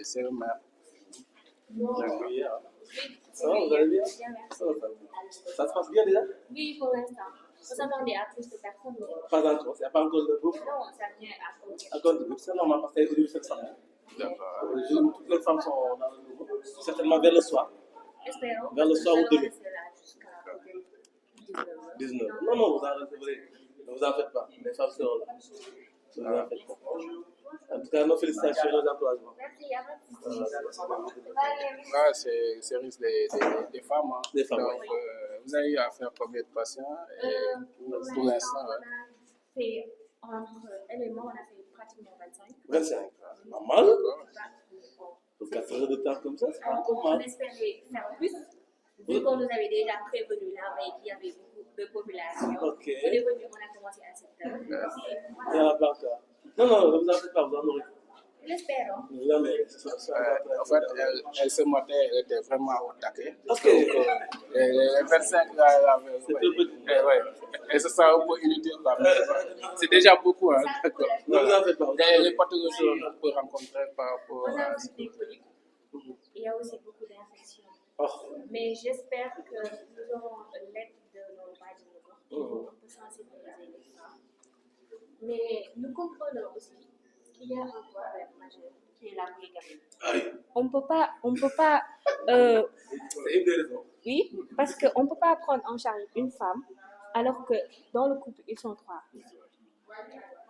c'est le maire. D'accord. Ça va, vous allez bien? Ça se passe bien déjà? Oui, pour l'instant. Nous s'attendait à plus de personnes. Pas encore, il n'y a pas encore de groupe. Non, ça vient à cause. À cause du groupe, c'est normal parce que c'est au début de cette semaine. D'accord. Toutes les femmes sont dans le groupe, certainement vers le soir. Espérons. Vers le soir ou demain. Rester là jusqu'à peut-être 19h. 19. Non, ne vous en faites pas. Les femmes seront là. Ne vous en faites pas. En tout cas, nos félicitations et nos encouragements. Merci, il y a pas de souci. Là, c'est service des femmes. Hein. Des femmes, Donc, vous avez eu à faire combien de patients et pour l'instant, On a fait, entre elle et moi, on a fait pratiquement 25. 25. Pas mal. Pour 4 heures de temps comme ça, c'est pas trop On mal. espérait faire plus, vu qu'on nous avait déjà prévenu la veille qu'il y avait beaucoup de population. Ok. On est venu, on a commencé à 7 heures. Il n'y en a pas encore. Non, ne vous en faites pas, vous en aurez. L'espérons. Vous en aurez. en fait, elle ce matin, elle était vraiment au taquet. Ok. Donc, les 25 là, elle avait. C'est tout petit. Elle se sent un peu inutile là. Mais c'est déjà beaucoup, hein. D'accord. Ne vous en faites pas. Les pathologies qu'on peut rencontrer par rapport On a à. aussi des coliques. Il y a aussi beaucoup d'infections. Oh. Mais j'espère que nous aurons l'aide de nos bâtiments. On peut sensibiliser les femmes. Mais nous comprenons aussi qu'il y a un problème majeur qui est la polygamie. On ne peut pas. C'est une des raisons. Oui, parce qu'on ne peut pas prendre en charge une femme alors que dans le couple, ils sont 3.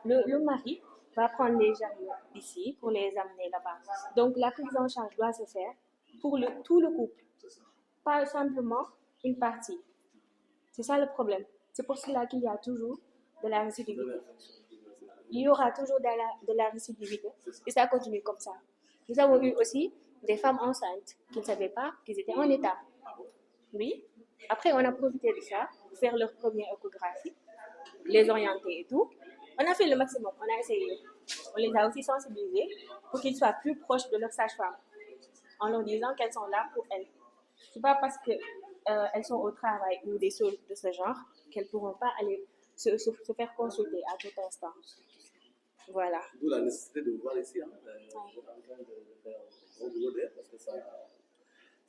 Le mari va prendre les chariots ici pour les amener là-bas. Donc la prise en charge doit se faire pour tout le couple, pas simplement une partie. C'est ça le problème. C'est pour cela qu'il y a toujours de la récidivité. Il y aura toujours de la récidivité et ça continue comme ça. Nous avons eu aussi des femmes enceintes qui ne savaient pas qu'ils étaient en état. Oui. Après, on a profité de ça pour faire leur première échographie, les orienter et tout. On a fait le maximum, on a essayé. On les a aussi sensibilisés pour qu'ils soient plus proches de leur sage-femme en leur disant qu'elles sont là pour elles. C'est pas parce qu'elles sont au travail ou des choses de ce genre qu'elles ne pourront pas aller se faire consulter à tout instant. Voilà. D'où la nécessité de vous voir ici. Hein. Vous êtes en train de faire un gros boulot d'air parce que ça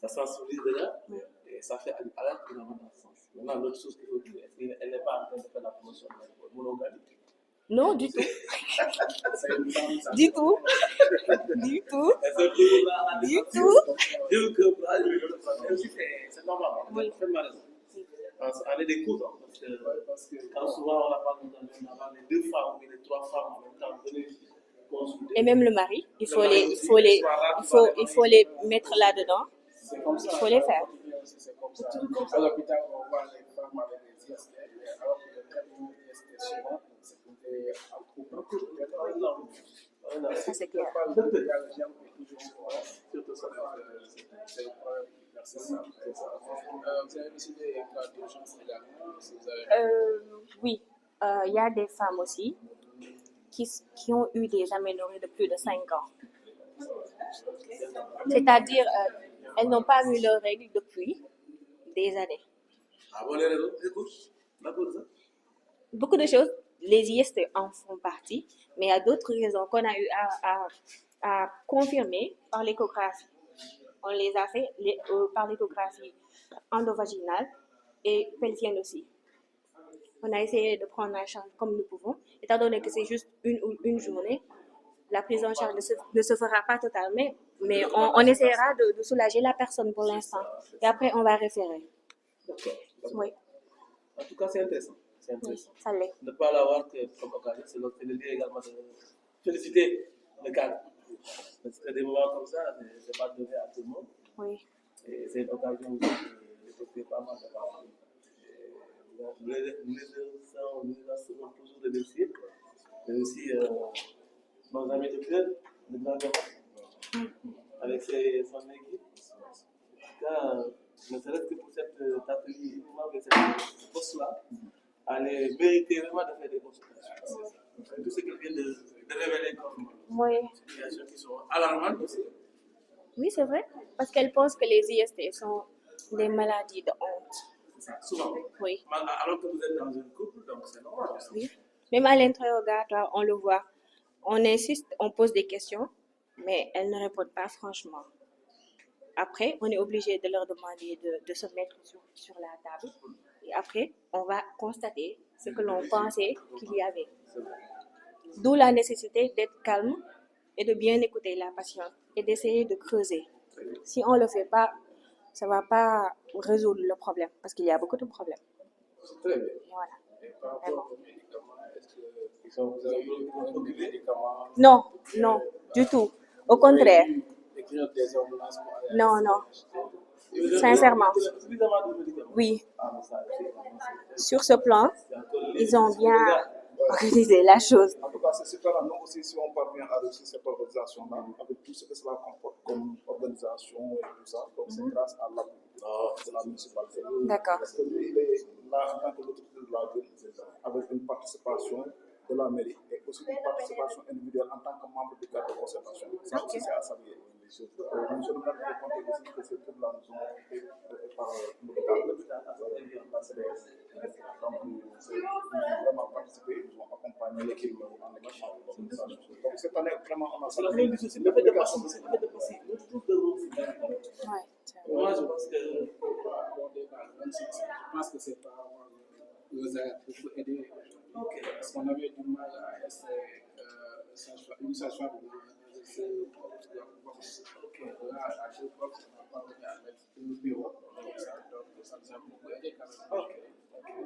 sensibilise déjà et ça fait aller dans ce sens. Maintenant, l'autre chose qu'il faut dire, est-ce qu'elle n'est pas en train de faire la promotion de la monogamie? Non, du tout. Du tout. Du tout. Du tout. C'est normal. Oui. C'est ma raison. On est des coups, parce que quand souvent on a pas les 2 femmes ou les 3 femmes en même temps venir consulter. Et même le mari, il faut les mettre là-dedans. Il faut les faire. C'est comme ça. À l'hôpital, on voit les femmes avec des IST, alors que le traitement IST chez nous, c'était en couple. Ça, c'est clair. C'est le problème. Vous avez aussi des cas d'urgence également, si vous avez... Oui, il y a des femmes aussi qui ont eu des aménorrhées de plus de 5 ans. C'est-à-dire, elles n'ont pas vu leurs règles depuis des années. Ah bon, les raisons? Écoute, la cause. Beaucoup de choses, les IST en font partie, mais il y a d'autres raisons qu'on a eu à confirmer par l'échographie. On les a fait par l'échographie endovaginale et pelvienne aussi. On a essayé de prendre en charge comme nous pouvons, étant donné que c'est juste une journée. La prise en charge ne se fera pas totalement, mais on essaiera de soulager la personne pour l'instant. Et après, on va référer. D'accord. Oui. En tout cas, c'est intéressant. C'est intéressant. Oui, ça l'est. Ne pas l'avoir comme occasion, c'est le lieu également de féliciter le cadre. Parce que des moments comme ça, ce n'est pas donné à tout le monde. Oui. Et c'est une occasion aussi de porter pas mal de parole. Nous les assurons toujours de réussir. Mais aussi nos amis de club, le grand gamin, avec son équipe. En tout cas, ne serait-ce que pour cette atelier, cette poste-là, elle est méritée vraiment de faire des consultations. Tout ce qu'elle vient de révéler comme situations qui sont alarmantes aussi. Oui, c'est vrai. Parce qu'elles pensent que les IST sont des maladies de honte. C'est ça, souvent. Oui. Alors que vous êtes dans un couple, donc c'est normal. Oui. Même à l'interrogatoire, on le voit. On insiste, on pose des questions. mais elles ne répondent pas franchement. Après, on est obligé de leur demander de se mettre sur la table. Et après, on va constater ce que l'on pensait qu'il y avait. D'où la nécessité d'être calme et de bien écouter la patiente et d'essayer de creuser. Si on ne le fait pas, ça ne va pas résoudre le problème parce qu'il y a beaucoup de problèmes. Très bien. Voilà. Et par rapport aux médicaments, est-ce que vous avez eu des médicaments? Non, non, du tout. Au contraire. Écrire des ordonnances pour aller Non, non. Sincèrement. Oui. Sur ce plan, ils ont bien organisé la chose. En tout cas, c'est super. Nous aussi, si on parvient à réussir cette organisation-là, avec tout ce que cela comporte comme organisation et tout ça, donc c'est grâce à l'appui de la municipalité. D'accord. Parce que lui, il est là en tant que l'autorité de la ville, avec une participation de la mairie et aussi une participation individuelle en tant que membre du cadre de concertation. Ça aussi, c'est à saluer. Monsieur le maire de compter aussi que c'est toute la maison par l'hôpital. Donc, c'est vraiment participé, ils ont accompagné l'équipe en émission. Donc, cette année, vraiment, on a C'est la même chose, c'est le fait de passer, c'est le fait de passer. Ouais. Moi, je pense que Je pense que c'est pas nous a beaucoup aidé. Parce qu'on avait du mal à rester une sage-femme de ce box. Là, à chaque fois, on n'a pas réussi à mettre le bureau. Donc, ça nous a beaucoup aidé quand même.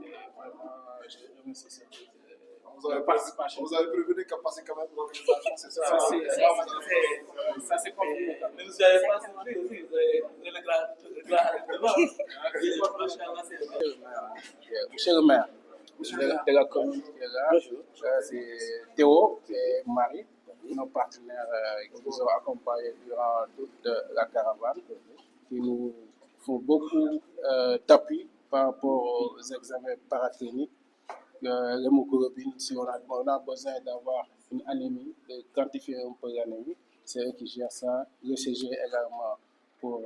Et vraiment, je remercie cette participation. Vous avez prévenu qu'à passer quand même l'organisation, c'est ça. Ça, c'est confirmé. mais vous n'avez pas senti aussi, vous avez le grand Monsieur le maire de la commune qui est là, c'est Théo et Marie, nos partenaires qui nous ont accompagnés durant toute la caravane, qui nous font beaucoup d'appui par rapport aux examens paracliniques. L'hémoglobine, si on a besoin d'avoir une anémie, de quantifier un peu l'anémie, c'est eux qui gèrent ça. Le CG également pour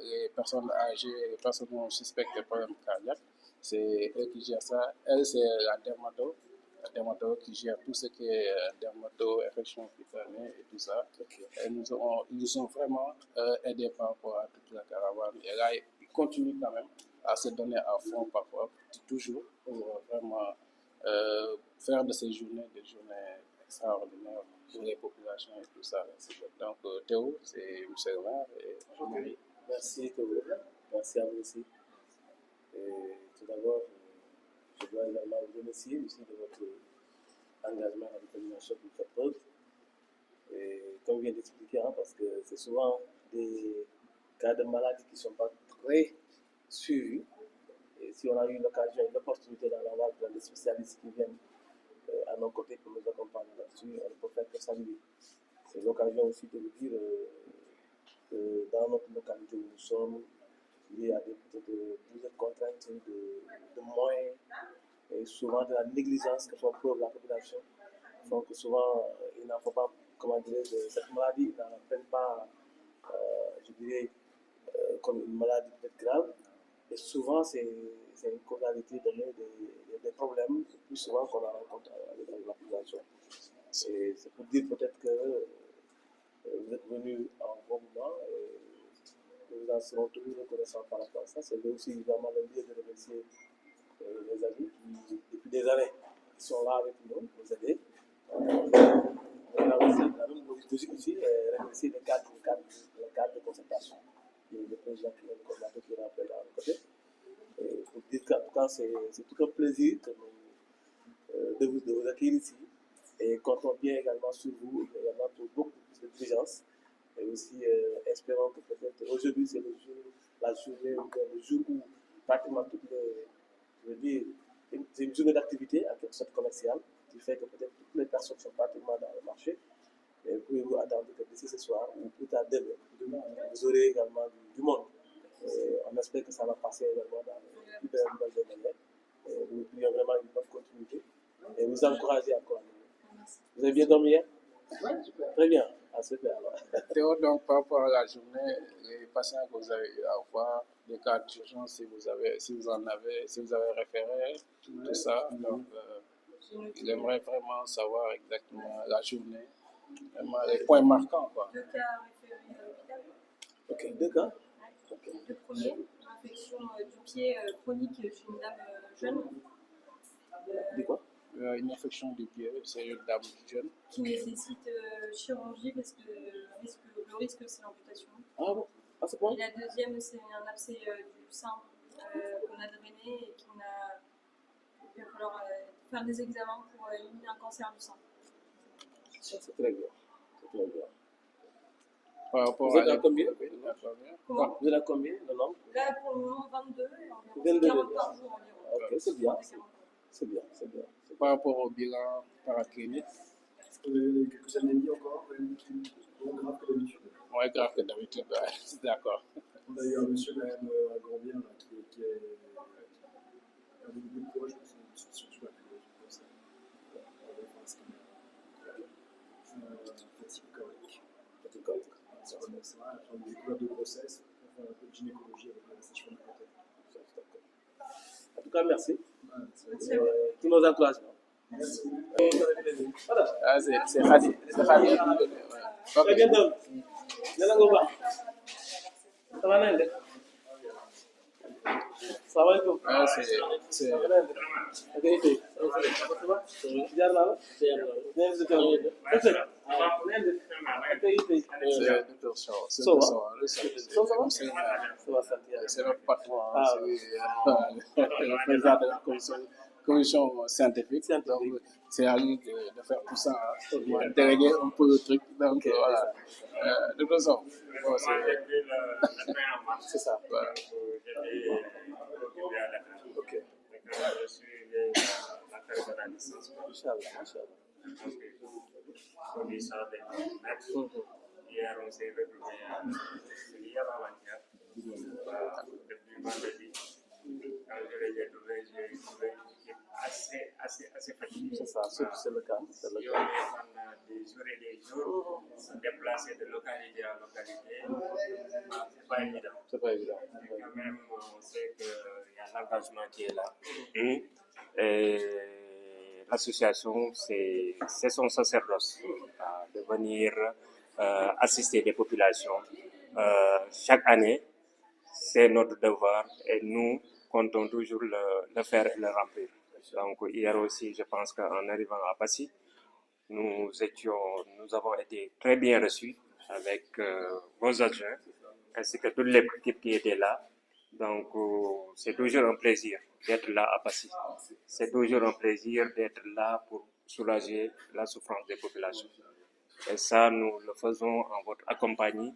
les personnes âgées, les personnes suspectes de problèmes cardiaques, c'est eux qui gèrent ça. Elle, c'est la dermato qui gère tout ce qui est dermato, infection cutanée et tout ça. Et ils nous ont vraiment aidés par rapport à toute la caravane. Et là, ils continuent quand même à se donner à fond parfois, toujours, pour vraiment faire de ces journées des journées extraordinaires pour les populations et tout ça. Donc, Théo, c'est monsieur le maire et Marie. Merci Théo, merci à vous aussi. Et tout d'abord, je dois également vous remercier aussi de votre engagement et la détermination que vous faites preuve. Et comme je viens d'expliquer, parce que c'est souvent des cas de maladies qui ne sont pas très suivis. Et si on a eu l'occasion et l'opportunité d'en avoir dans des spécialistes qui viennent à nos côtés pour nous accompagner là-dessus, on ne peut faire que saluer. C'est l'occasion aussi de vous dire que dans notre localité où nous sommes, il y a des contraintes de moyens et souvent de la négligence que font preuve la population. Donc souvent, il n'en faut pas, comment dire, cette maladie n'en prenne pas, je dirais, comme une maladie peut-être grave. Et souvent, c'est une causalité donnée des problèmes, plus souvent qu'on en rencontre avec la population. C'est pour dire peut-être que vous êtes venus en bon moment et nous en serons toujours reconnaissants par rapport à ça. C'est aussi évidemment le lieu de remercier les amis qui, depuis des années, sont là avec nous, nous aider. On a aussi la même logique aussi, remercier les cadres de concertation. Le président qui est le coordinateur qui est rappelé à nos côtés. Pour dire qu'en tout cas, c'est tout un plaisir de vous accueillir ici et comptons bien également sur vous, également pour beaucoup de diligence. Et aussi, espérons que peut-être aujourd'hui, c'est la journée, le jour où pratiquement toutes les, je veux dire, c'est une journée d'activité en quelque sorte commerciale, qui fait que peut-être toutes les personnes sont pratiquement dans le marché. Et pouvez-vous attendre que d'ici ce soir ou plus tard demain, vous aurez également du monde. Et on espère que ça va passer également dans les plus belles manières. Nous prions vraiment une bonne continuité et vous encourager encore. Vous avez bien dormi hier? Oui, super. Très bien. Ah, super alors. Théo, donc par rapport à la journée, les patients que vous avez eu à voir, les cas d'urgence, si vous avez référé, tout ça. Donc, il aimerait vraiment savoir exactement la journée vraiment les points marquants, quoi. 2 cas référés à l'hôpital. Ok, 2 cas. Ok. Le premier, infection du pied chronique chez une dame jeune. Dis quoi? Une infection du pied, c'est une dame jeune. Qui nécessite chirurgie parce que le risque c'est l'amputation. Ah bon? À ce point? Et la deuxième, c'est un abcès du sein qu'on a drainé et il va falloir faire des examens pour éliminer un cancer du sein. C'est très bien. C'est très bien. Par rapport Vous êtes à la- combien? Comment? Vous êtes à combien le nombre? Là, pour le moment, 22 et environ 22 40 par jour environ. Ok, c'est bien. 30 et 40. C'est bien, c'est bien. Par rapport au bilan paraclinique, Quelques anémies encore, moins grave que d'habitude. moins grave que d'habitude, ouais, c'est d'accord. On a eu un monsieur quand même à Gambien là, qui a eu beaucoup de courage pour son choix. Comme ça. Fatigue chronique. Fatigue chronique. C'est vraiment ça. Après, on a des découvertes de grossesse. On fait un peu de gynécologie avec la sage-femme à côté. En tout cas, merci. Merci à vous. Tous nos encouragements. Merci. Voilà. Ah, c'est Khadi. C'est Khadi. Très Ok. bien, donc. Nana Goba. Ça va, Nende? Ça va, tout. Ah, c'est Ok, ok. Ça va? Jaar naa la? Nende si kaw. Nende. Ok, ok. Dr. Sow. C'est Sow, Dr. hein? Sow, le Sow. Sow, ça va? C'est- Ça va, sant Yàlla. C'est notre patron, Ah, c'est le président de la commission scientifique. Donc, c'est à lui de faire tout ça, de déléguer un peu le truc. Donc, voilà. De toute façon, bon, C'est ça. voilà. Ok. Je suis la personne à distance. Inch'Allah, Inch'Allah. Hier, on s'est retrouvés hier avant-hier. Depuis vendredi, quand je les ai trouvés, j'ai trouvé assez fatigué. C'est ça, c'est le cas. C'est le Si on cas. est pendant des jours et des jours, se déplacer de localité en localité, c'est pas évident. C'est pas évident. Mais quand même, on sait qu'il y a l'engagement qui est là. Et l'association, c'est son sacerdoce de venir assister les populations. Chaque année, c'est notre devoir et nous comptons toujours le faire et le remplir. Donc hier aussi, je pense qu'en arrivant à Passy, nous avons été très bien reçus avec vos adjoints ainsi que toute l'équipe qui était là. Donc c'est toujours un plaisir d'être là à Passy. C'est toujours un plaisir d'être là pour soulager la souffrance des populations. Et ça, nous le faisons en votre compagnie.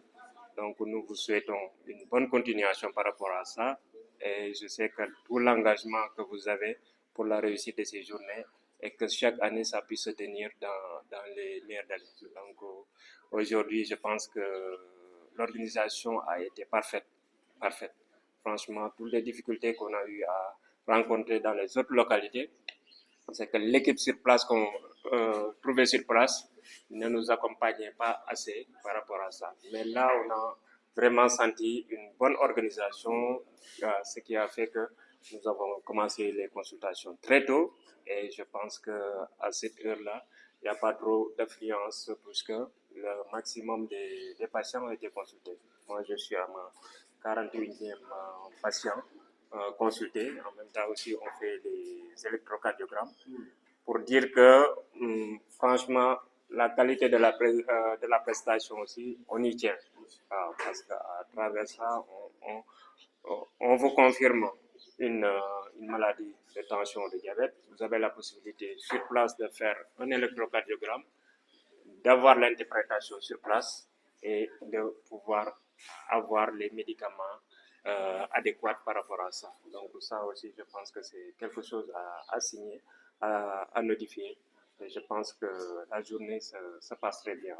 Donc nous vous souhaitons une bonne continuation par rapport à ça. Et je sais que tout l'engagement que vous avez pour la réussite de ces journées et que chaque année ça puisse se tenir dans les meilleurs délais. Donc aujourd'hui, je pense que l'organisation a été parfaite. Franchement, toutes les difficultés qu'on a eu à rencontrer dans les autres localités, c'est que l'équipe sur place qu'on trouvait sur place ne nous accompagnait pas assez par rapport à ça. Mais là, on a vraiment senti une bonne organisation, ce qui a fait que nous avons commencé les consultations très tôt. Et je pense qu'à cette heure-là, il n'y a pas trop d'affluence puisque le maximum des patients ont été consultés. Moi, je suis à ma 41e patient consulté. En même temps aussi, on fait des électrocardiogrammes pour dire que, franchement, la qualité de la prestation aussi, on y tient. Parce qu'à travers ça, on vous confirme une maladie de tension, de diabète. Vous avez la possibilité sur place de faire un électrocardiogramme, d'avoir l'interprétation sur place et de pouvoir avoir les médicaments adéquats par rapport à ça. Donc ça aussi, je pense que c'est quelque chose à signer, à notifier. Et je pense que la journée se passe très bien.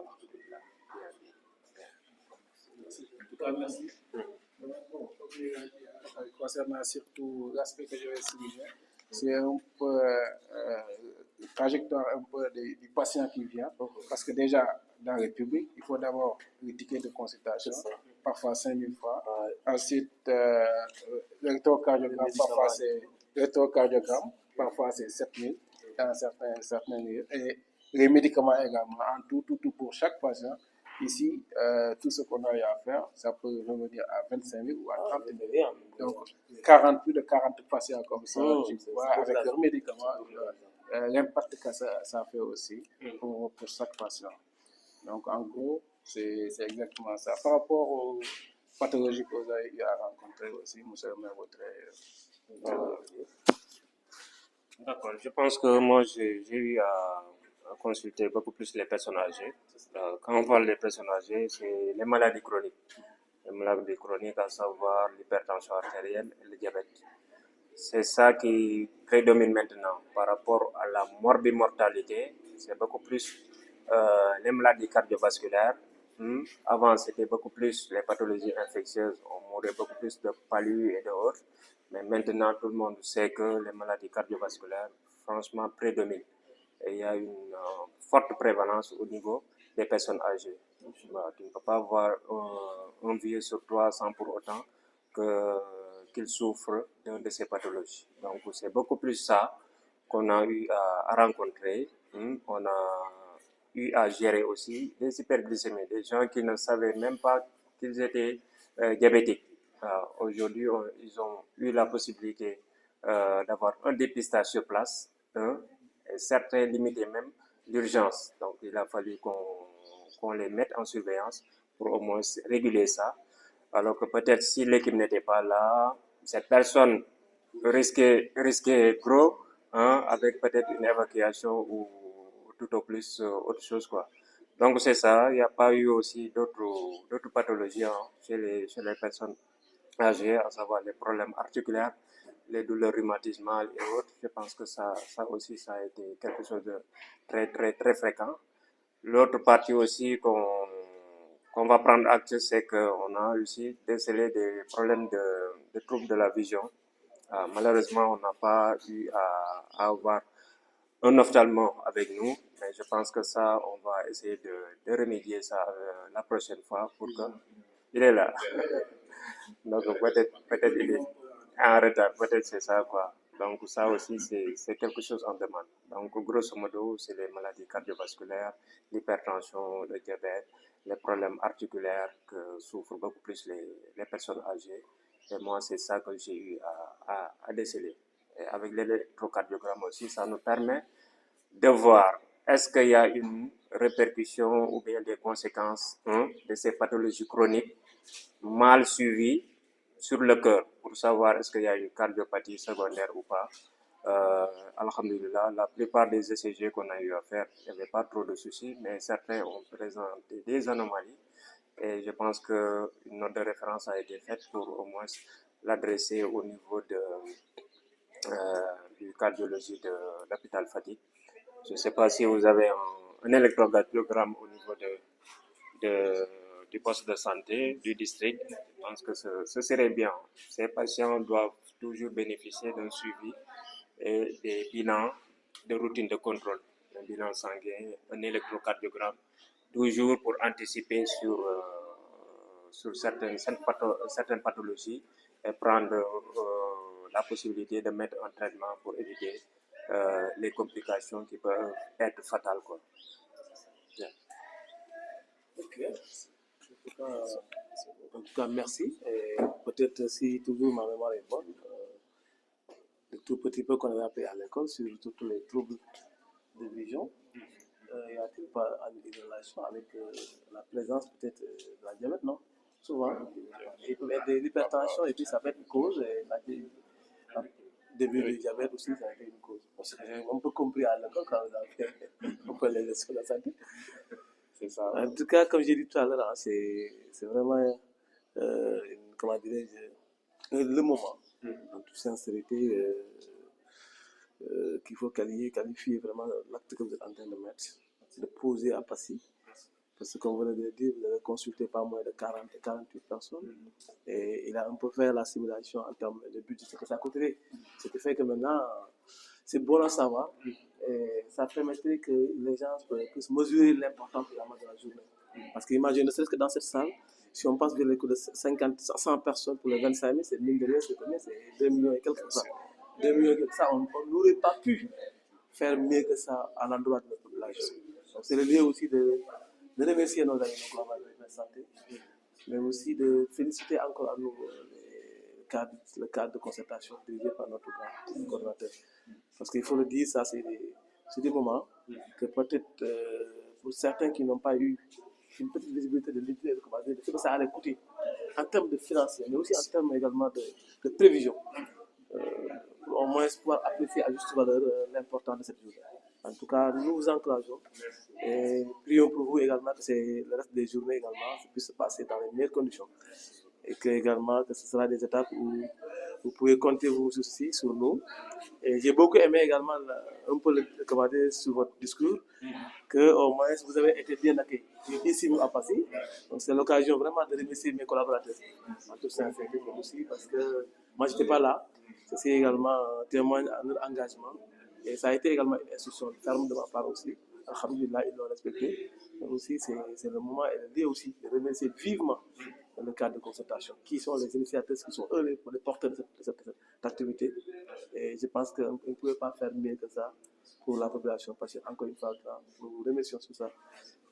Merci. Concernant surtout l'aspect que je vais souligner, c'est un peu la trajectoire un peu du patient qui vient. Parce que déjà, dans le public, il faut d'abord le ticket de consultation, parfois 5 000 francs. Ensuite, l'électrocardiogramme, parfois c'est 7 000 dans certains lieux. Et les médicaments également, en tout pour chaque patient. Ici, tout ce qu'on a eu à faire, ça peut revenir à 25 000 ou à 30 000. Donc, plus de 40 patients comme ça, tu vois, avec leurs médicaments, l'impact que ça fait aussi pour chaque patient. Donc, en gros, c'est exactement ça. Par rapport aux pathologies que vous avez eu à rencontrer aussi, monsieur le maire, D'accord, je pense que moi j'ai eu à consulter beaucoup plus les personnes âgées. Quand on parle des personnes âgées, c'est les maladies chroniques. Les maladies chroniques, à savoir l'hypertension artérielle et le diabète. C'est ça qui prédomine maintenant par rapport à la morbimortalité. C'est beaucoup plus les maladies cardiovasculaires. Avant, c'était beaucoup plus les pathologies infectieuses. On mourait beaucoup plus de palud et d'autres. Mais maintenant, tout le monde sait que les maladies cardiovasculaires, franchement, prédominent. Et il y a une forte prévalence au niveau des personnes âgées. Tu ne peux pas avoir un vieux sur toi sans pour autant qu'il souffre d'une de ces pathologies. Donc, c'est beaucoup plus ça qu'on a eu à rencontrer. On a eu à gérer aussi des hyperglycémies, des gens qui ne savaient même pas qu'ils étaient diabétiques. Aujourd'hui, ils ont eu la possibilité d'avoir un dépistage sur place, et certains limitaient même l'urgence. Donc, il a fallu qu'on les mette en surveillance pour au moins réguler ça. Alors que peut-être si l'équipe n'était pas là, cette personne risquait gros, avec peut-être une évacuation ou tout au plus autre chose, quoi. Donc c'est ça, il n'y a pas eu aussi d'autres pathologies chez les personnes âgées, à savoir les problèmes articulaires, les douleurs rhumatismales et autres. Je pense que ça aussi, ça a été quelque chose de très, très, très fréquent. L'autre partie aussi qu'on va prendre acte, c'est qu'on a aussi décelé des problèmes de troubles de la vision. Malheureusement, on n'a pas eu à avoir un ophtalmo avec nous, mais je pense que ça, on va essayer de remédier ça la prochaine fois pour que il est là. Donc peut-être il est en retard, peut-être c'est ça, quoi. Donc ça aussi, c'est quelque chose en demande. Donc grosso modo, c'est les maladies cardiovasculaires, l'hypertension, le diabète, les problèmes articulaires que souffrent beaucoup plus les personnes âgées. Et moi, c'est ça que j'ai eu à déceler. Et avec l'électrocardiogramme aussi, ça nous permet de voir est-ce qu'il y a une répercussion ou bien des conséquences de ces pathologies chroniques mal suivies sur le cœur, pour savoir est-ce qu'il y a une cardiopathie secondaire ou pas. Alhamdulillah, la plupart des ECG qu'on a eu à faire, il n'y avait pas trop de soucis, mais certains ont présenté des anomalies. Et je pense qu'une note de référence a été faite pour au moins l'adresser au niveau du cardiologie de l'hôpital Fatick. Je ne sais pas si vous avez un électrocardiogramme au niveau du poste de santé du district. Je pense que ce serait bien. Ces patients doivent toujours bénéficier d'un suivi et des bilans de routine de contrôle, un bilan sanguin, un électrocardiogramme, toujours pour anticiper sur certaines pathologies et prendre la possibilité de mettre un traitement pour éviter les complications qui peuvent être fatales, quoi. Yeah. Ok. En tout cas, merci. Et peut-être si toujours ma mémoire est bonne, le tout petit peu qu'on avait appris à l'école sur tous les troubles de vision, y a-t-il pas une relation avec la présence peut-être de la diabète, non? Souvent, et de l'hypertension, et puis ça peut être une cause, et la début du diabète aussi, ça a été une cause. Parce que j'ai un peu compris à l'école quand on a fait les leçons de la santé. c'est ça. En tout cas, comme j'ai dit tout à l'heure, c'est vraiment, comment dirais-je, le moment, en toute sincérité, qu'il faut qualifier vraiment l'acte que vous êtes en train de mettre, de poser à Passy. Parce que comme vous l'avez dit, vous avez consulté pas moins de 40 et 48 personnes. Et il a un peu fait la simulation en termes de budget, ce que ça coûterait. Ce qui fait que maintenant, c'est bon à savoir. Et ça permettrait que les gens puissent mesurer l'importance de la journée. Parce qu'imagine, ne serait-ce que dans cette salle, si on passe vers les coups de 100 personnes pour les 25 000, c'est mine de rien, c'est combien? C'est 2 millions et quelques ça. 2 millions et quelques ça, on n'aurait pas pu faire mieux que ça à l'endroit de la région. Donc c'est le lieu aussi de remercier nos amis, nos collaborateurs de la santé, mais aussi de féliciter encore à nouveau le cadre de concertation dirigé par notre grand coordinateur. Parce qu'il faut le dire, ça c'est des moments que peut-être pour certains qui n'ont pas eu une petite visibilité de l'idée de ce que ça allait coûter en termes de financiers, mais aussi en termes également de prévision, pour au moins pouvoir apprécier à juste valeur l'importance de cette journée. En tout cas, nous vous encourageons et prions pour vous également que le reste des journées également puisse se passer dans les meilleures conditions et que également que ce sera des étapes où vous pouvez compter vous aussi sur nous. Et j'ai beaucoup aimé également un peu sur votre discours que au moins vous avez été bien accueillis ici à Passy. Donc c'est l'occasion vraiment de remercier mes collaborateurs en toute sincérité aussi parce que moi j'étais pas là. C'est également un témoin à leur engagement et ça a été également une instruction ferme de ma part aussi. Alhamdulillah, ils l'ont respecté. Mais aussi c'est le moment et le lieu aussi de remercier vivement dans le cadre de concertation qui sont les initiateurs, qui sont eux les porteurs de cette activité. Et je pense qu'on ne pouvait pas faire mieux que ça pour la population parce que, encore une fois, nous vous remercions sur ça.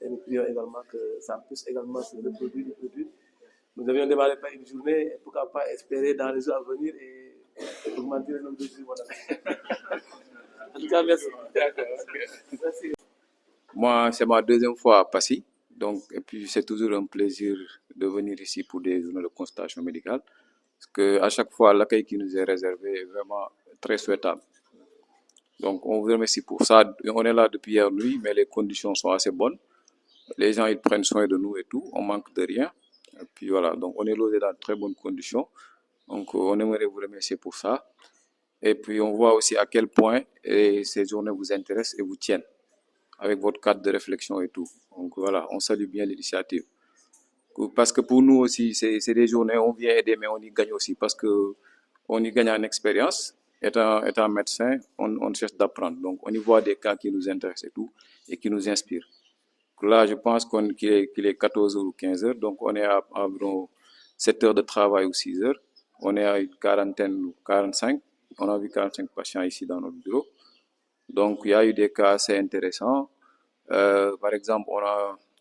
Et nous prions également que ça puisse également se reproduire. Nous avions démarré par une journée et pourquoi pas espérer dans les jours à venir et augmenter le nombre de jours. Voilà. En tout cas, merci. Merci. Moi, c'est ma deuxième fois à Passy. Donc, et puis, c'est toujours un plaisir de venir ici pour des journées de consultation médicale. Parce qu'à chaque fois, l'accueil qui nous est réservé est vraiment très souhaitable. Donc, on vous remercie pour ça. On est là depuis hier nuit, mais les conditions sont assez bonnes. Les gens, ils prennent soin de nous et tout. On manque de rien. Et puis voilà, donc on est logé dans de très bonnes conditions. Donc, on aimerait vous remercier pour ça. Et puis, on voit aussi à quel point ces journées vous intéressent et vous tiennent, avec votre cadre de réflexion et tout. Donc voilà, on salue bien l'initiative. Parce que pour nous aussi, c'est des journées où on vient aider, mais on y gagne aussi, parce que on y gagne en expérience. Étant médecin, on cherche d'apprendre. Donc, on y voit des cas qui nous intéressent et tout, et qui nous inspirent. Là, je pense qu'il est 14h ou 15h, donc on est à environ 7 heures de travail ou 6 heures. On est à une quarantaine ou 45. On a vu 45 patients ici dans notre bureau. Donc, il y a eu des cas assez intéressants. Par exemple,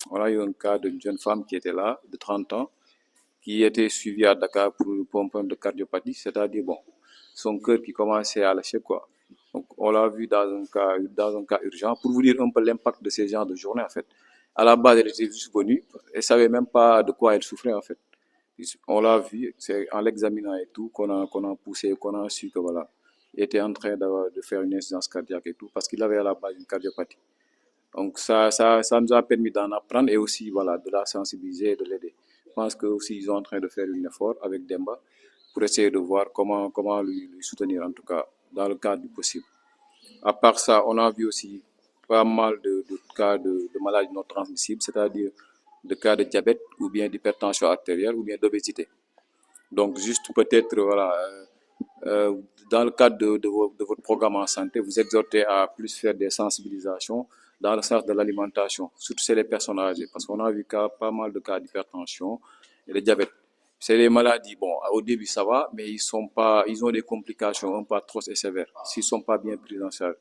on a eu un cas d'une jeune femme qui était là, de 30 ans, qui était suivie à Dakar pour un problème de cardiopathie, c'est-à-dire, bon, son cœur qui commençait à lâcher, quoi. Donc, on l'a vu dans un cas urgent, pour vous dire un peu l'impact de ces genres de journées, en fait. À la base, elle était juste venue, elle savait même pas de quoi elle souffrait, en fait. On l'a vu, c'est en l'examinant et tout qu'on a poussé, qu'on a su que voilà, il était en train de faire une insuffisance cardiaque et tout, parce qu'il avait à la base une cardiopathie. Donc ça nous a permis d'en apprendre et aussi voilà, de la sensibiliser et de l'aider. Je pense que aussi ils sont en train de faire un effort avec Demba pour essayer de voir comment lui soutenir, en tout cas, dans le cadre du possible. À part ça, on a vu aussi pas mal de cas de maladies non transmissibles, c'est-à-dire de cas de diabète ou bien d'hypertension artérielle ou bien d'obésité. Donc juste peut-être, voilà, dans le cadre de votre programme en santé, vous exhortez à plus faire des sensibilisations dans le sens de l'alimentation, surtout chez les personnes âgées, parce qu'on a vu pas mal de cas d'hypertension et de diabète. C'est des maladies, bon, au début ça va, mais ils ont des complications un peu atroces et sévères s'ils ne sont pas bien pris en charge.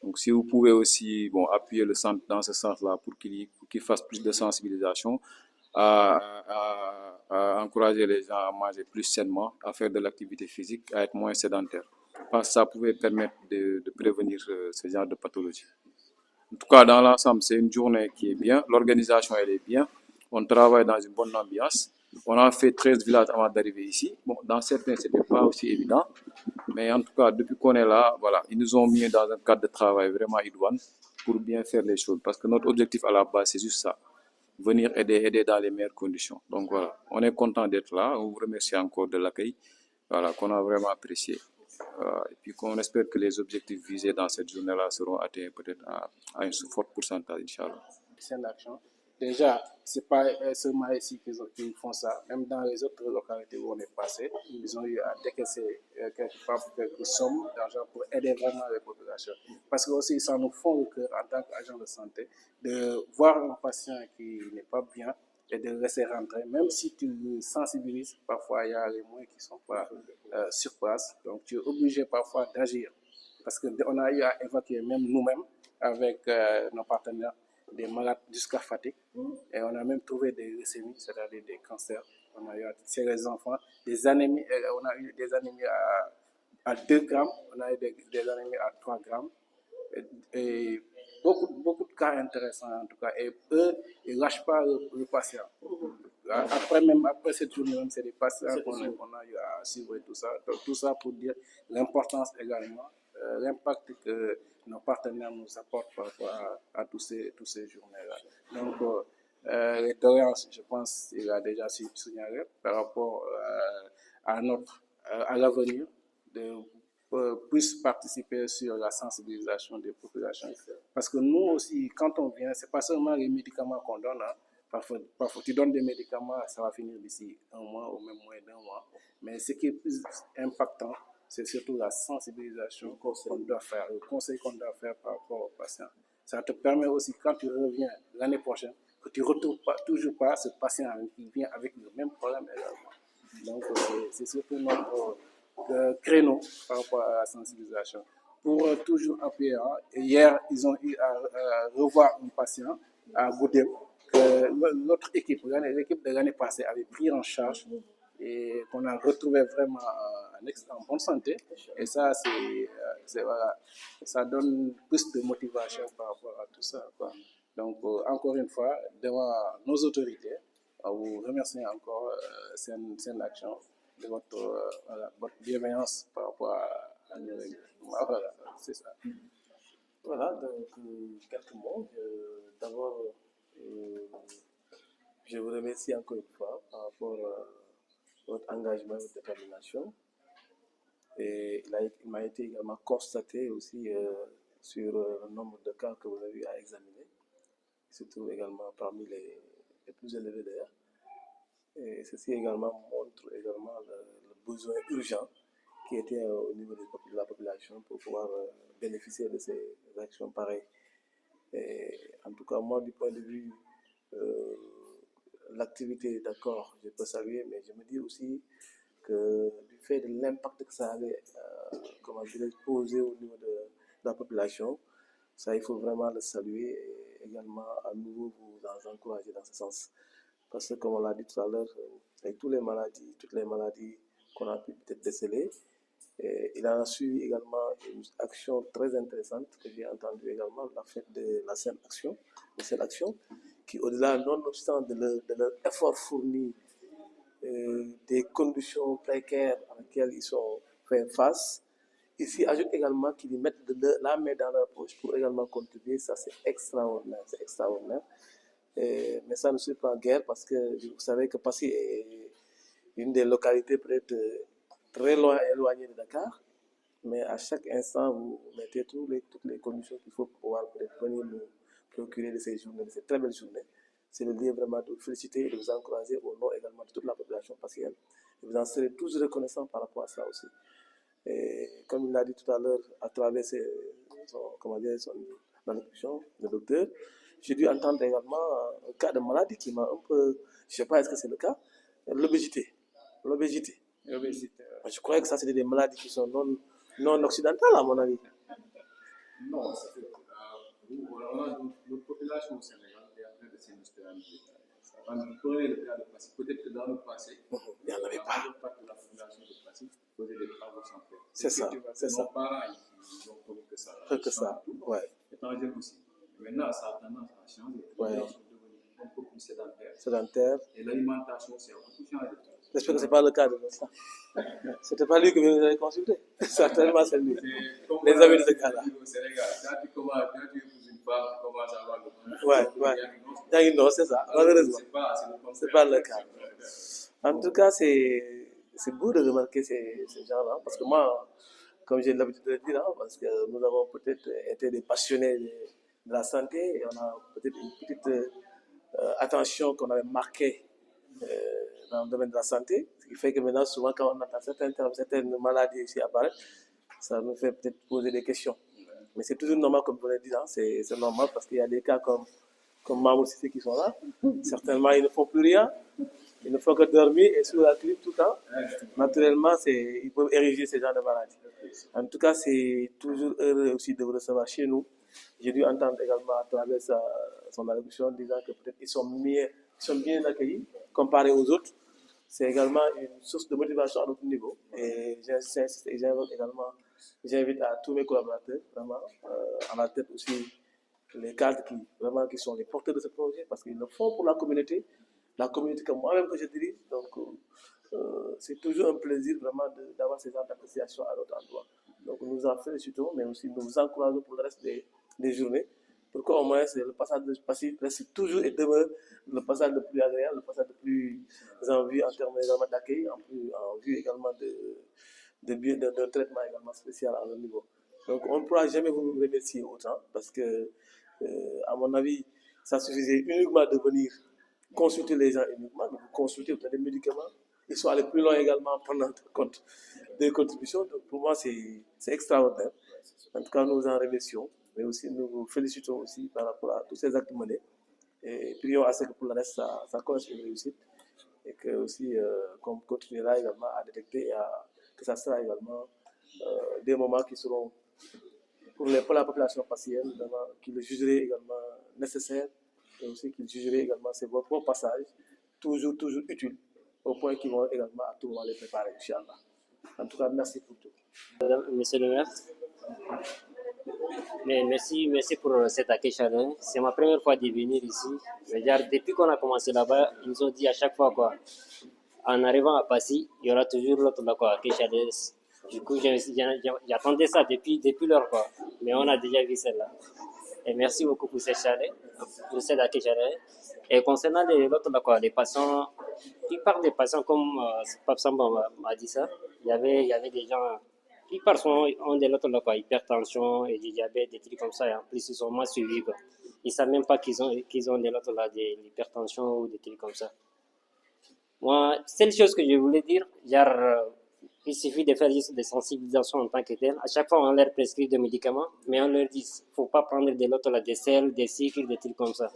Donc si vous pouvez aussi appuyer le centre dans ce sens-là pour qu'il fasse plus de sensibilisation, à encourager les gens à manger plus sainement, à faire de l'activité physique, à être moins sédentaire. Parce que ça pouvait permettre de prévenir ce genre de pathologie. En tout cas, dans l'ensemble, c'est une journée qui est bien. L'organisation, elle est bien. On travaille dans une bonne ambiance. On a fait 13 villages avant d'arriver ici. Bon, dans certains, ce n'était pas aussi évident. Mais en tout cas, depuis qu'on est là, voilà, ils nous ont mis dans un cadre de travail vraiment idoine pour bien faire les choses. Parce que notre objectif à la base, c'est juste ça. Venir aider dans les meilleures conditions. Donc voilà, on est content d'être là. On vous remercie encore de l'accueil, voilà, qu'on a vraiment apprécié. Et puis qu'on espère que les objectifs visés dans cette journée-là seront atteints peut-être à un fort pourcentage, Inch'Allah. C'est l'action. Déjà, c'est pas seulement ici qu'ils font ça. Même dans les autres localités où on est passé, ils ont eu à décaisser quelques sommes d'argent pour aider vraiment les populations. Parce que aussi, ça nous fond le cœur en tant qu'agent de santé de voir un patient qui n'est pas bien et de le laisser rentrer. Même si tu le sensibilises, parfois il y a les moyens qui ne sont pas sur place. Donc tu es obligé parfois d'agir parce qu'on a eu à évacuer même nous-mêmes avec nos partenaires des malades jusqu'à Fatick, et on a même trouvé des leucémies, c'est-à-dire des cancers. On a eu chez les enfants des anémies, on a eu des anémies à 2 grammes, on a eu des anémies à 3 grammes, et beaucoup de cas intéressants en tout cas. Et eux, ils ne lâchent pas le patient. Après cette journée, même, c'est des patients qu'on a eu à suivre et tout ça. Donc, tout ça pour dire l'importance également, l'impact que nos partenaires nous apportent par rapport à tous ces journées-là. Donc, les doléances, je pense qu'il a déjà signalé par rapport à l'avenir de puisse participer sur la sensibilisation des populations. Parce que nous aussi, quand on vient, ce n'est pas seulement les médicaments qu'on donne. Hein. Parfois, tu donnes des médicaments, ça va finir d'ici 1 mois ou même moins d'1 mois. Mais ce qui est plus impactant, c'est surtout la sensibilisation qu'on doit faire, le conseil qu'on doit faire par rapport aux patients. Ça te permet aussi, quand tu reviens l'année prochaine, que tu ne retrouves toujours pas ce patient qui vient avec le même problème également. Donc, c'est surtout notre créneau par rapport à la sensibilisation. Pour toujours appuyer, hein, hier, ils ont eu à revoir un patient à Goudé que notre équipe, l'équipe de l'année passée, avait pris en charge et qu'on a retrouvé vraiment en bonne santé. Et ça, voilà, ça donne plus de motivation par rapport à tout ça, quoi. Donc, encore une fois, devant nos autorités, vous remercie encore cette action de votre bienveillance par rapport à nous. Voilà, c'est ça. Voilà, donc quelques mots. D'abord, je vous remercie encore une fois par rapport à votre engagement et votre détermination. Et il m'a été également constaté aussi sur le nombre de cas que vous avez eu à examiner. Il se trouve également parmi les plus élevés d'ailleurs. Et ceci également montre également le besoin urgent qui était au niveau de la population pour pouvoir bénéficier de ces actions pareilles. Et en tout cas, moi, du point de vue l'activité, d'accord, je peux saluer, mais je me dis aussi que du fait de l'impact que ça avait posé au niveau de la population, ça, il faut vraiment le saluer et également à nouveau vous encourager dans ce sens. Parce que, comme on l'a dit tout à l'heure, avec toutes les maladies qu'on a pu peut-être déceler, il a suivi également une action très intéressante que j'ai entendue également, la fête de la Sainte Action, qui au-delà nonobstant de leur effort fourni, des conditions précaires à laquelle ils sont fait face, ici ajoute également qu'ils mettent la main dans leur poche pour également contribuer. Ça, c'est extraordinaire, mais ça ne suit pas guère parce que vous savez que Passy est une des localités peut-être très loin éloignées de Dakar, mais à chaque instant vous mettez toutes les conditions qu'il faut pour pouvoir peut-être venir nous procurer de ces journées, de ces très belles journées. C'est le lieu vraiment de vous féliciter et de vous encourager au nom également de toute la population passienne. Et vous en serez tous reconnaissants par rapport à ça aussi. Et comme il l'a dit tout à l'heure, à travers son introduction, le docteur, j'ai dû entendre également un cas de maladie qui m'a un peu, je ne sais pas est-ce que c'est le cas, l'obésité. Je croyais que ça c'était des maladies qui sont non occidentales à mon avis. Non, c'est que notre population au Sénégal est en train de s'industrialiser. Vous prenez le cas de Passy, peut-être que dans le passé, il n'y en avait pas. La part de la fondation de Passy faisait des travaux sans faire. C'est ça. Nos parents, ils ont connu que ça. Ouais. Étant jeune aussi. Maintenant, ça a tendance à changer. Ouais. Les gens sont devenus un peu plus sédentaires. Et l'alimentation, c'est beaucoup changé. J'espère que ce n'est pas le cas de ça. Ce n'était pas lui que vous avez consulté. Certainement, c'est lui. Les amis de ce cas-là. Au Sénégal, quand tu épouses une femme, tu commences à avoir le Ouais. Non, c'est ça. Malheureusement. Ce n'est pas le cas. En tout cas, c'est beau de remarquer ces gens-là. Parce que moi, comme j'ai l'habitude de le dire, parce que nous avons peut-être été des passionnés de la santé et on a peut-être une petite attention qu'on avait marquée dans le domaine de la santé, ce qui fait que maintenant, souvent, quand on entend certaines maladies ici apparaître, ça nous fait peut-être poser des questions. Mais c'est toujours normal, comme vous l'avez dit, hein, c'est normal parce qu'il y a des cas comme Mamour Sissé qui sont là. Certainement, ils ne font plus rien. Ils ne font que dormir et sous la clim tout le temps. Naturellement, ils peuvent ériger ces genres de maladies. En tout cas, c'est toujours heureux aussi de vous recevoir chez nous. J'ai dû entendre également à travers son allocution disant que peut-être ils sont bien accueillis comparé aux autres. C'est également une source de motivation à notre niveau. Et j'insiste et j'invite à tous mes collaborateurs, vraiment, à la tête aussi les cadres qui sont les porteurs de ce projet, parce qu'ils le font pour la communauté comme moi-même que je dirige. Donc, c'est toujours un plaisir vraiment d'avoir ces genres d'appréciation à notre endroit. Donc, nous en félicitons, mais aussi nous vous encourageons pour le reste des journées, pour qu'au moins le passage de passif reste toujours et demeure le passage le plus agréable, le passage le plus en vue en termes d'accueil, en vue également d'un traitement également spécial à leur niveau. Donc, on ne pourra jamais vous remercier autant, parce que, à mon avis, ça suffisait uniquement de venir consulter les gens uniquement, de consulter auprès des médicaments. Ils sont allés plus loin également en prenant compte des contributions. Donc pour moi, c'est extraordinaire. En tout cas, nous vous en remercions, mais aussi nous vous félicitons aussi par rapport à tous ces actes menés. Et prions à ce que pour le reste, ça connaisse une réussite. Et que aussi, qu'on continuera également à détecter et que ça sera également des moments qui seront pour la population partielle, qui le jugerait également nécessaire. Et aussi qu'ils jugeraient également vos passages toujours utiles, au point qu'ils vont également à tout moment les préparer, Inch'Allah. En tout cas, merci pour tout. Monsieur le maire, mais merci pour cet accueil chaleureux. C'est ma première fois de venir ici. Depuis qu'on a commencé là-bas, ils nous ont dit à chaque fois quoi, en arrivant à Passy, il y aura toujours l'autre là quoi, accueil chaleureux. Du coup, j'attendais ça depuis l'heure quoi, mais on a déjà vu celle-là. Et merci beaucoup pour cette chaleur, pour cet accueil chaleureux. Et concernant l'autre là quoi, les patients, la plupart des patients comme Pape Samba m'a dit ça, il y avait des gens. La plupart ont des autres là quoi, hypertension et du diabète, des trucs comme ça, et en plus ils sont moins suivis quoi. Ils savent même pas qu'ils ont des autres là, de l'hypertension ou des trucs comme ça. Moi, c'est la chose que je voulais dire, il suffit de faire juste des sensibilisations en tant que tel. À chaque fois, on leur prescrit des médicaments, mais on leur dit qu'il ne faut pas prendre de l'autre là, des sels, des sucres, des trucs comme ça.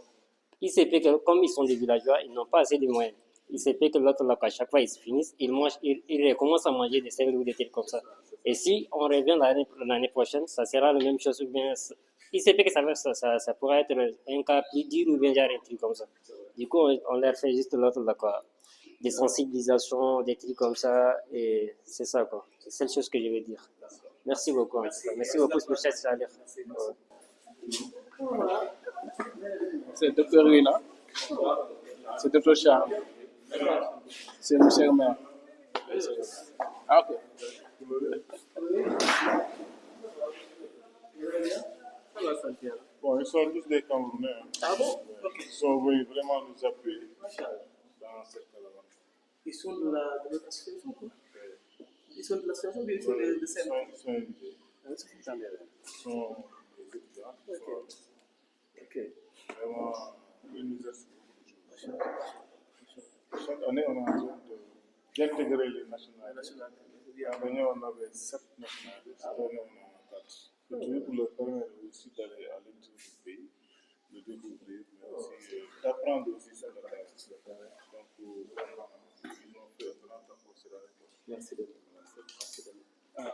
Il se peut que, comme ils sont des villageois, ils n'ont pas assez de moyens. Il se peut que l'autre là, à chaque fois, ils se finissent, ils recommencent à manger des sels ou des trucs comme ça. Et si on revient l'année prochaine, ça sera la même chose. Ou bien, il se peut que ça pourrait être un cas plus dur ou bien genre un truc comme ça. Du coup, on leur fait juste l'autre là, quoi. Des sensibilisations, des trucs comme ça, et c'est ça, quoi. C'est la seule chose que je veux dire. Merci beaucoup. Merci beaucoup pour cette chaleur. C'est Dr Rina, c'est Dr Charles, c'est monsieur le maire. Ah, ok. Bon, ils sont tous des Camerounais. Ah bon? Ok. Ils sont venus vraiment nous appuyer dans cette caravane. Ils sont de notre association, quoi. Ils sont de l'association, mais ils sont de scène. Ils sont invités. Ils sont des étudiants. Ok. Vraiment, ils nous aident beaucoup. Chaque année, on est en train d'intégrer les nationalités. L'année dernière, on avait 7 nationalités. Cette année, on en a 4. C'est toujours pour leur permettre aussi d'aller à l'intérieur du pays, de découvrir, mais aussi d'apprendre aussi sur le terrain. Donc, vraiment, ils ont fait un grand apport sur la réponse. Merci beaucoup.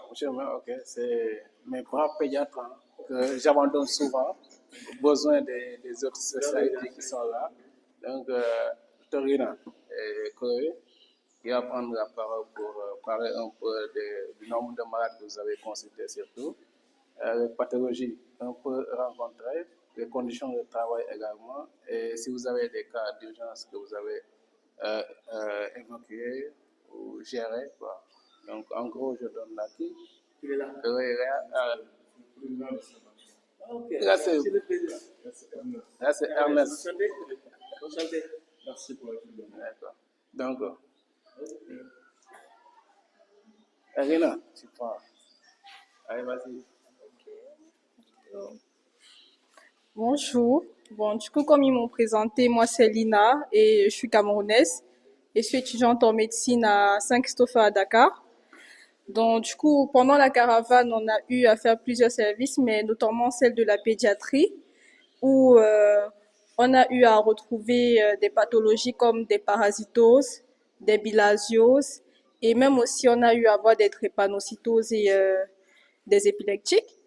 Monsieur le maire, ok, c'est mes braves pédiatres hein, que j'abandonne souvent, besoin des autres spécialités qui sont là. Donc, Torina et Chloé, qui va prendre la parole pour parler un peu du nombre de malades que vous avez consultés surtout, les pathologies un peu rencontrées, les conditions de travail également, et si vous avez des cas d'urgence que vous avez évacués ou gérés, quoi. Donc, en gros, je donne la qui. Il est là. Ok. Là, c'est Ernest. Enchanté. Merci pour la vidéo. D'accord. Donc, Rina, tu prends. Allez, vas-y. Bonjour. Bon, du coup, comme ils m'ont présenté, moi c'est Lina et je suis camerounaise et je suis étudiante en médecine à Saint-Christophe à Dakar. Donc, du coup, pendant la caravane, on a eu à faire plusieurs services, mais notamment celle de la pédiatrie, où on on a eu à retrouver des pathologies comme des parasitoses, des bilharzioses, et même aussi on a eu à avoir des drépanocytoses et des épileptiques.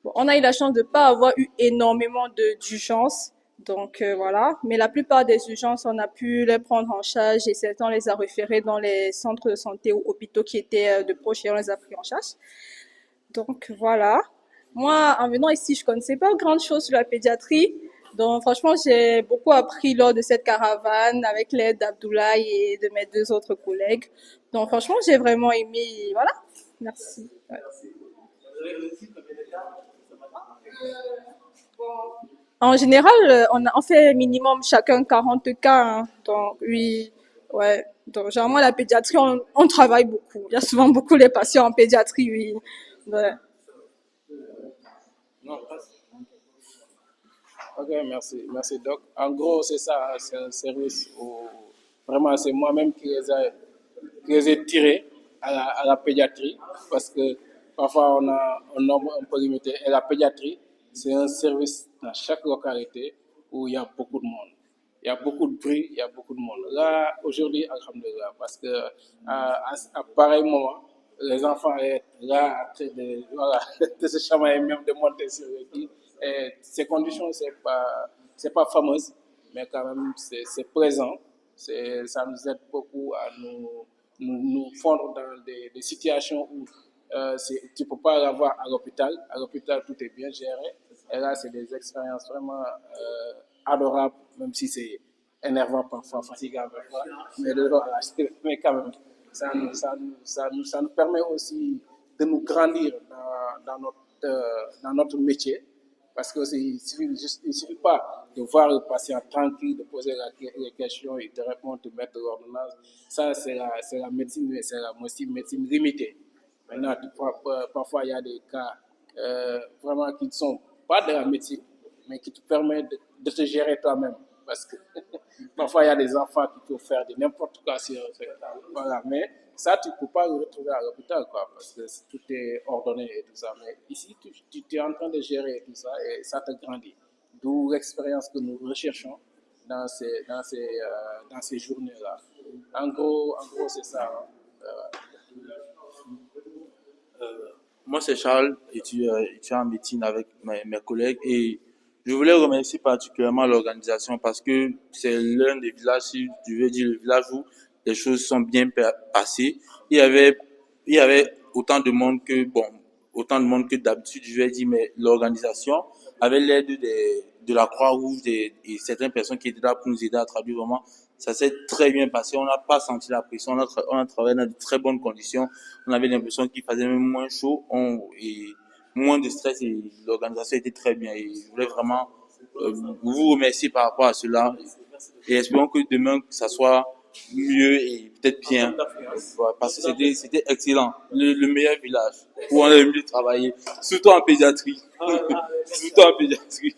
Bon, on a eu la chance de ne pas avoir eu énormément d'urgences, donc voilà. Mais la plupart des urgences, on a pu les prendre en charge et certains, on les a référés dans les centres de santé ou hôpitaux qui étaient de proche et on les a pris en charge. Donc voilà. Moi, en venant ici, je connaissais pas grand chose sur la pédiatrie. Donc franchement, j'ai beaucoup appris lors de cette caravane avec l'aide d'Abdoulaye et de mes 2 autres collègues. Donc franchement, j'ai vraiment aimé. Voilà. Merci. Ouais. En général, on fait minimum chacun 40 cas. Hein. Donc oui, ouais. Donc généralement, la pédiatrie, on travaille beaucoup. Il y a souvent beaucoup les patients en pédiatrie, oui. Ouais. Ok, merci. Merci, Doc. En gros, c'est ça, c'est un service où vraiment c'est moi-même qui les ai tirés à la pédiatrie parce que parfois on a un nombre un peu limité. Et la pédiatrie, c'est un service dans chaque localité où il y a beaucoup de monde. Il y a beaucoup de bruit, il y a beaucoup de monde. Là, aujourd'hui, alhamdoulilah, parce que à pareil moment, les enfants sont là en train voilà, de se chamailler, même de monter sur les quilles. Et ces conditions, c'est pas fameuse, mais quand même, c'est présent. Ça nous aide beaucoup à nous fondre dans des situations où tu ne peux pas l'avoir à l'hôpital. À l'hôpital, tout est bien géré. Et là, c'est des expériences vraiment adorables, même si c'est énervant parfois, fatigant parfois. Mais quand même, ça nous permet aussi de nous grandir dans notre métier. Parce que il suffit pas de voir le patient tranquille, de poser les questions, il te répond, te mettre l'ordonnance. Ça, c'est la médecine, mais c'est la médecine limitée. Maintenant, parfois, il y a des cas vraiment qui ne sont pas de la médecine, mais qui te permettent de te gérer toi-même. Parce que parfois, il y a des enfants qui peuvent faire de n'importe quoi. Voilà. Mais ça, tu ne peux pas le retrouver à l'hôpital, quoi, parce que tout est ordonné et tout ça. Mais ici, tu es en train de gérer tout ça et ça te grandit. D'où l'expérience que nous recherchons dans ces journées-là. En gros, c'est ça. Moi, c'est Charles, étudiant en médecine avec mes collègues, et je voulais remercier particulièrement l'organisation parce que c'est l'un des villages, si je veux dire le village où les choses sont bien passées. Il y avait autant de monde que d'habitude, je vais dire, mais l'organisation, avec l'aide de la Croix-Rouge et certaines personnes qui étaient là pour nous aider à traduire vraiment, ça s'est très bien passé. On n'a pas senti la pression. On a travaillé dans de très bonnes conditions. On avait l'impression qu'il faisait même moins chaud et moins de stress et l'organisation était très bien. Et je voulais vraiment vous remercier par rapport à cela et espérons que demain ça soit mieux et peut-être bien. Ouais, parce que c'était excellent. Le meilleur village où on a mieux travailler, surtout en pédiatrie. Surtout en pédiatrie.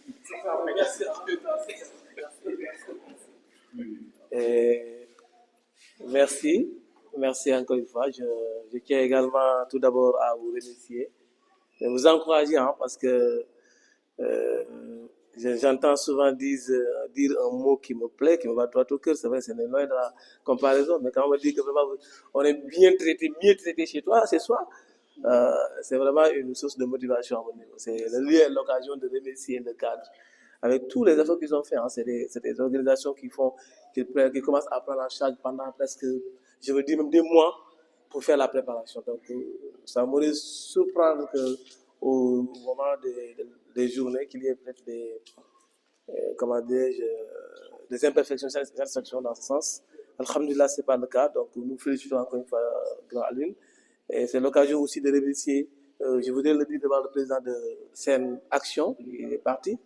Merci encore une fois. Je tiens également tout d'abord à vous remercier, de vous encourager, hein, parce que j'entends souvent dire un mot qui me plaît, qui me va droit au cœur. C'est vrai, c'est loin de la comparaison, mais quand on me dit que vraiment on est bien traité, mieux traité chez toi, c'est soi. C'est vraiment une source de motivation à mon niveau. C'est le lieu et l'occasion de remercier le cadre avec tous les efforts qu'ils ont fait. Hein. C'est des organisations qui commencent à prendre en charge pendant presque, je veux dire même des mois pour faire la préparation. Donc, ça m'aurait surprendre qu'au moment des journées, qu'il y ait peut-être des imperfections, dans ce sens. Alhamdulillah, c'est pas le cas. Donc, nous félicitons encore une fois Grand Aline. Et c'est l'occasion aussi de remercier, je voudrais le dire devant le président de Sen Action, il est parti,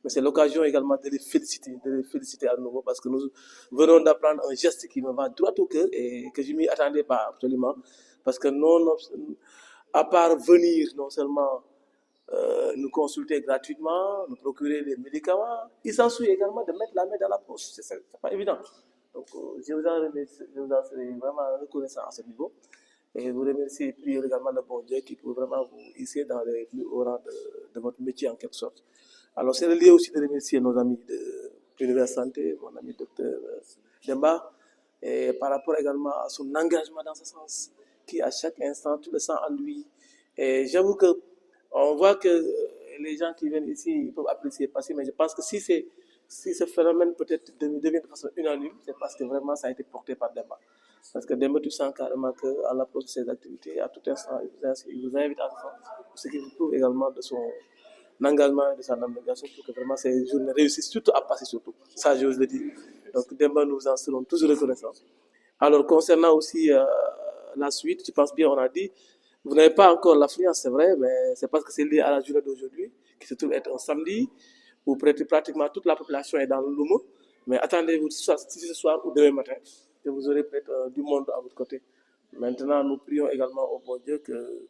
mais c'est l'occasion également de les féliciter à nouveau parce que nous venons d'apprendre un geste qui me va droit au cœur et que je ne m'y attendais pas absolument. Parce que à part venir non seulement nous consulter gratuitement, nous procurer des médicaments, ils s'en soucient également de mettre la main dans la poche. C'est pas évident. Donc, je vous en serai vraiment reconnaissant à ce niveau. Et vous remercie et priez également le bon Dieu qui peut vraiment vous hisser dans les plus hauts rangs de votre métier en quelque sorte. Alors c'est le lieu aussi de remercier nos amis Univers Santé, mon ami docteur Demba, et par rapport également à son engagement dans ce sens, qui à chaque instant, tout le sent en lui. Et j'avoue que on voit que les gens qui viennent ici ils peuvent apprécier passer, mais je pense que si ce phénomène peut-être devient de façon unanime, c'est parce que vraiment ça a été porté par Demba. Parce que Demba, tu sens carrément qu'à l'approche de ses activités, à tout instant, il vous invite à le faire. Ce qui vous prouve également de son engagement et de sa abnégation pour que vraiment ces journées réussissent, surtout à passer surtout. Ça, j'ose le dire. Donc Demba, nous en serons toujours reconnaissants. Alors, concernant aussi la suite, je pense bien, on a dit, vous n'avez pas encore l'affluence, c'est vrai, mais c'est parce que c'est lié à la journée d'aujourd'hui, qui se trouve être un samedi, où pratiquement toute la population est dans le Lumo. Mais attendez-vous si ce soir ou demain matin, que vous aurez peut-être du monde à votre côté. Maintenant, nous prions également au bon Dieu que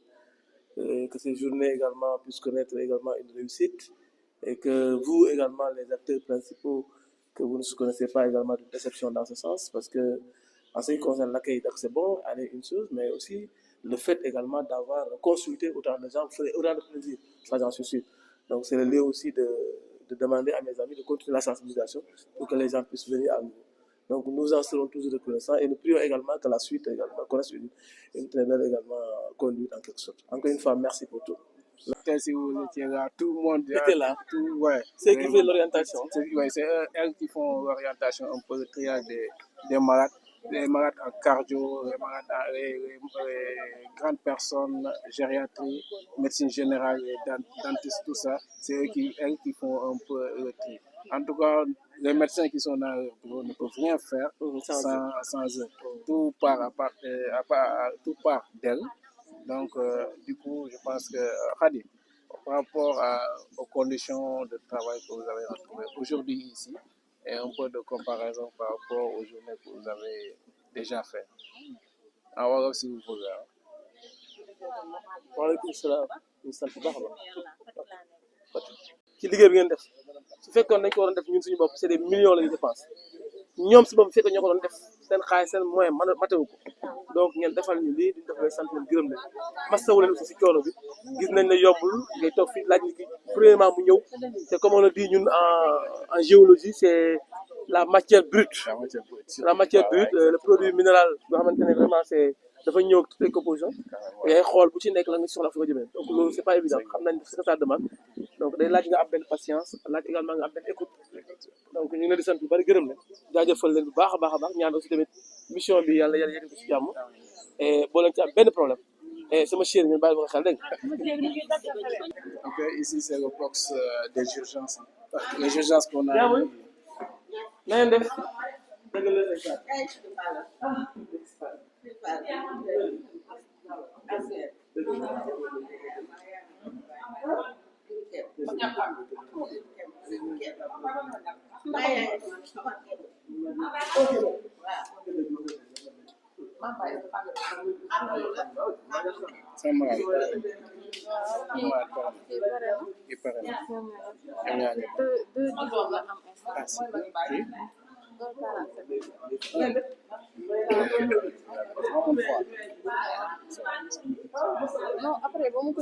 ces journées également puissent connaître également une réussite et que vous également, les acteurs principaux, que vous ne connaissez pas également de déception dans ce sens, parce que en ce qui concerne l'accueil, c'est bon, aller une chose, mais aussi le fait également d'avoir consulté autant de gens, ferait autant de plaisir, ça j'en suis sûr. Donc c'est le lieu aussi de demander à mes amis de continuer la sensibilisation pour que les gens puissent venir à nous. Donc nous en serons toujours reconnaissants et nous prions également que la suite également connaisse une très belle également conduite en quelque sorte. Encore une fois, merci pour tout. Si vous étiez là, tout le monde était là. Tout, ouais. C'est qui fait l'orientation. Ouais, c'est elles qui font l'orientation, un peu le triage des malades, les malades en cardio, les malades, les grandes personnes, gériatrie, médecine générale, les dentistes, tout ça. C'est elles qui font un peu le tri. En tout cas, les médecins qui sont dans leur bureau ne peuvent rien faire sans eux. Tout part tout part d'elles. Donc, du coup, je pense que, Khadi, par rapport aux conditions de travail que vous avez retrouvées aujourd'hui ici, et un peu de comparaison par rapport aux journées que vous avez déjà faites. En voir si vous voulez. Waaleykum salaam. ñu sant bu baax a baax. ci liggéey bi ngeen def su fekkoon dañ ko waroon def ñun suñu bopp c'est des millions la ñu dépense ñoom si bopp fekk ñoo ko doon def seen xaalis seen moyen matewu ko donc ngeen defal ñu lii di def leen sant leen gërëm leen masawu leen aussi si coono bi gis nañ ne yombul ngay toog fii laaj nit ki premièrement mu ñëw c'est comme on le dit ñun en géologie c'est la matière brute le produit minéral boo xamante ne vraiment c'est dafa ñëw ak toutes les compositions ngay xool bu ci nekk la nga soxla fu nga jëmee donc loolu c'est pas évident xam nañ ce que ça demande donc day laaj nga am benn patience laaj également nga am benn écoute donc ñu ngi leen di sant bu bari gërëm leen jaajëfal leen bu baax a baax ñaan aussi tamit mission bi yàlla yegg ko ci jàmm et boo leen ci am benn problème et sama chéri ñu bàyyi ma xel dégg Ok, ici c'est le box des urgences. Les urgences qu'on a. na ngeen def dëgg la Non, après, vamos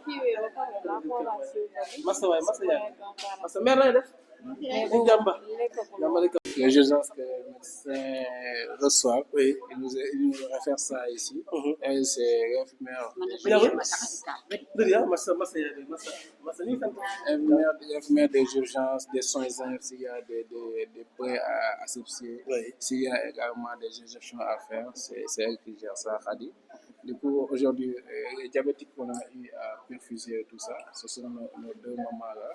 kiiwee ba pare la xoolaat si masa waay masa yaay masa mer na def jàmba Les urgences que les médecins reçoivent, oui. Ils nous réfèrent ça ici. Elle, c'est l'infirmière des urgences, des soins infirmiers, s'il y a des prêts à aseptier, s'il y a également des injections à faire, c'est elle qui gère ça, Khadi. Du coup, aujourd'hui, les diabétiques qu'on a eu à perfuser tout ça, ce sont nos deux mamans-là.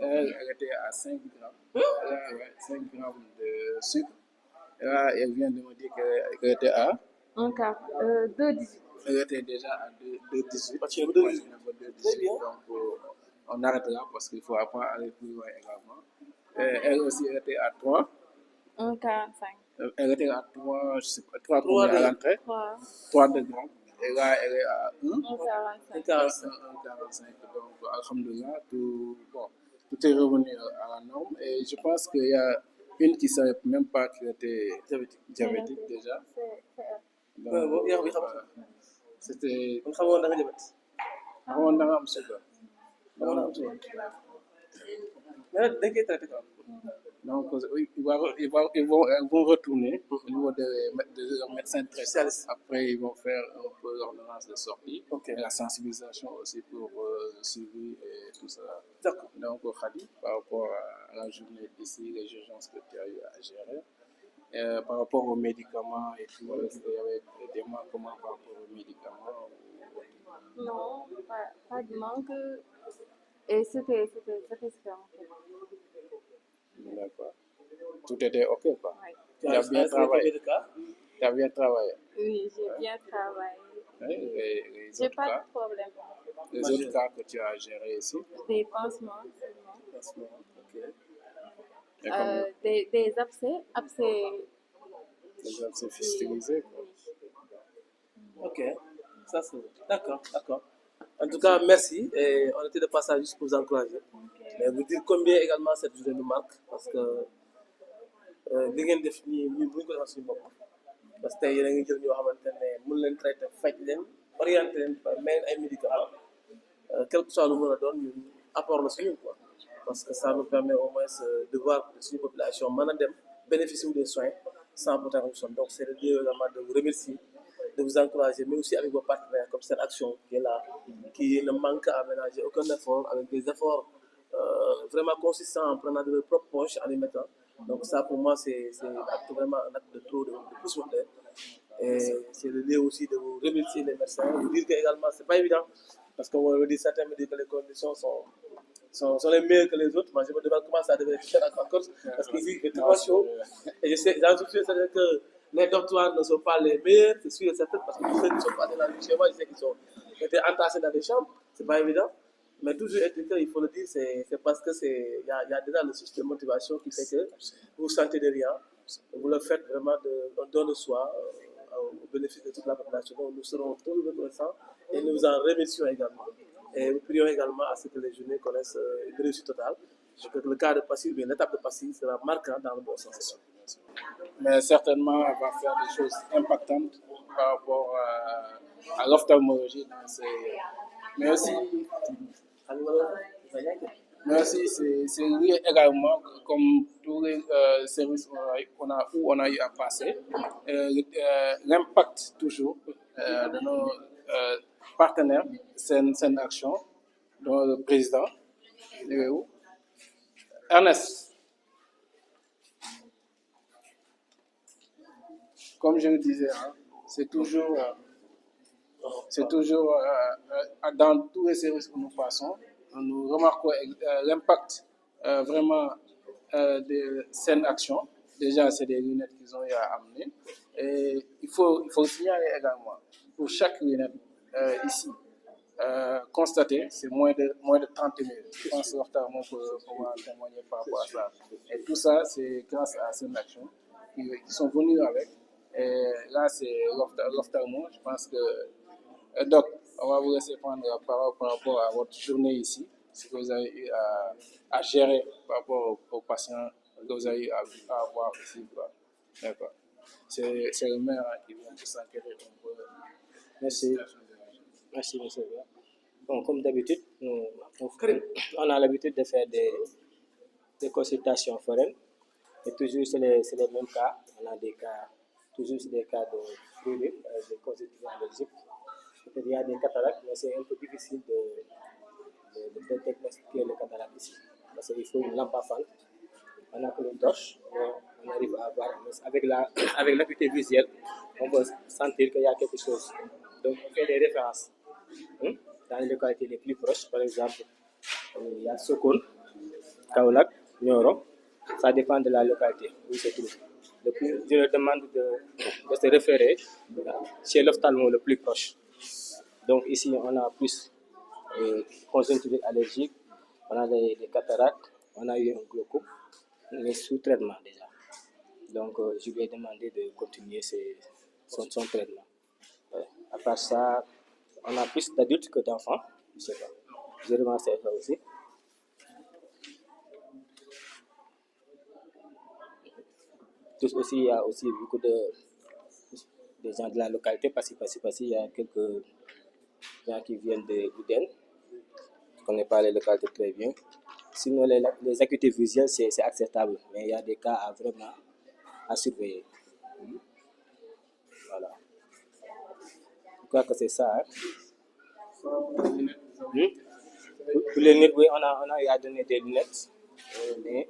Elle était à 5 grammes. 5 grammes de sucre. Là, elle vient de me dire qu'elle était à 2,18. Elle était déjà à 2,18. Donc, on arrête là parce qu'il ne faut pas aller plus loin également. Elle aussi était à 3. 1,45. Elle était à 3, je sais pas, 3 combien à l'entrée 3 de grammes. Et là, elle est à 1,45. Donc, alhamdoulilah, tout est revenu à la norme. Et je pense qu'il y a une qui ne savait même pas qu'elle était diabétique déjà. Donc, c'était. Donc, ils vont retourner au niveau de leur médecin traitant. Après, ils vont faire un peu l'ordonnance de sortie et la sensibilisation aussi pour le suivi et tout ça. D'accord. Donc, Khadi, par rapport à la journée d'ici, les urgences que tu as eu à gérer, par rapport aux médicaments et tout, est-ce qu'il y avait des manquements par rapport aux médicaments? Non, pas de manque. Et c'était satisfaisant en fait. D'accord. Tout était OK, quoi. Ouais. Tu as bien travaillé. de cas? Tu as bien travaillé. Oui, j'ai bien travaillé. Oui, les J'ai autres pas cas, de problème. les autres cas que tu as gérés ici. Des pansements seulement. Et comme Des abcès. les abcès fistulisés, quoi. Ok, ça c'est d'accord, d'accord. En tout cas, merci. Et on était de passage juste pour vous encourager. Mais vous dire combien également cette journée nous marque parce que li ngeen def nii ñun bu ñu ko defal suñu bopp parce que tey yéen a ngi jël ñoo xamante ne mën leen traité faj leen orienté leen may leen ay médicaments quel que soit lu mën a doon ñun apport la suñu quoi parce que ça nous permet au moins de voir suñu population mën a dem bénéficier des soins sans pourtant sonn. Donc c'est le lieu également de vous remercier, de vous encourager, mais aussi avec vos partenaires comme cette action qui est là, qui ne manque à ménager aucun effort, avec des efforts vraiment consistants en prenant de leurs propres poches en les mettant. Donc ça pour moi c'est vraiment un acte de trop de plus volontaire. Et c'est le lieu aussi de vous remercier les médecins, vous dire que également c'est pas évident parce qu'on me dit certains me disent que les conditions sont les meilleures que les autres. Moi je me demande comment ça devait être fait encore parce qu'ici il fait tellement chaud et j'en suis sûr que les dortoirs ne sont pas les meilleurs, c'est sûr et certain parce que tous ceux qui sont passés dans le chez moi, je sais qu'ils ont été entassés dans des chambres, c'est pas évident. Mais toujours il faut le dire, c'est parce que il y a déjà le source de motivation qui fait que vous vous sentez de rien, vous le faites vraiment d'un don de soi au bénéfice de toute la population. Donc nous serons tous reconnaissants et nous vous en remercions également. Et nous prions également à ce que les journées connaissent une réussite totale. Je crois que le cas de Passy, bien l'étape de Passy sera marquante dans le bon sens. Mais certainement, elle va faire des choses impactantes par rapport à l'ophtalmologie. Mais aussi, c'est lié également, comme tous les services où on a eu à passer, l'impact toujours de nos partenaires, c'est une action, dont le président, Ernest. Comme je le disais, hein, c'est toujours dans tous les services où nous passons, nous remarquons l'impact vraiment de cette action. Déjà, c'est des lunettes qu'ils ont eu à amener. Et il faut signaler également, pour chaque lunette ici, constater, c'est moins de 30 000. Je pense que l'ophtalmo peut pouvoir témoigner par rapport à ça. Et tout ça, c'est grâce à cette action qu'ils sont venus avec. Et là, c'est l'ophtalmo. Je pense que, Doc, on va vous laisser prendre la parole par rapport à votre journée ici, ce que vous avez eu à gérer par rapport aux patients que vous avez eu à avoir ici. D'accord. C'est le maire qui vient de s'enquérir un peu. Merci, monsieur. Bon, comme d'habitude, on a l'habitude de faire des consultations foraines. Et toujours, c'est les mêmes cas. On a des cas, toujours des cas de brûlure, de conjonctivite allergique. Il y a des cataractes, mais c'est un peu difficile de diagnostiquer les cataractes ici. Parce qu'il faut une lampe à fente. On a une torche, mais on arrive à voir. Avec l'acuité visuelle, on peut sentir qu'il y a quelque chose. Donc, on fait des références dans les localités les plus proches. Par exemple, il y a Sokone, Kaolack, Nioro. Ça dépend de la localité où il se trouve. Je leur demande de se référer chez l'ophtalmo le plus proche. Donc ici, on a plus conjonctivite allergique, on a des cataractes, on a eu un glaucome, mais sous traitement déjà. Donc je lui ai demandé de continuer son traitement. À part ça, on a plus d'adultes que d'enfants, je sais pas. J'ai remarqué ça aussi. Tous aussi, il y a aussi beaucoup de gens de la localité, parce qu'il y a quelques gens qui viennent de Gouden. Je ne connais pas les localités très bien. Sinon, les acuités visuelles, c'est acceptable. Mais il y a des cas vraiment à surveiller. Voilà. Je crois que c'est ça. Hein. Pour les lunettes, oui, on a eu à donner des lunettes. Mais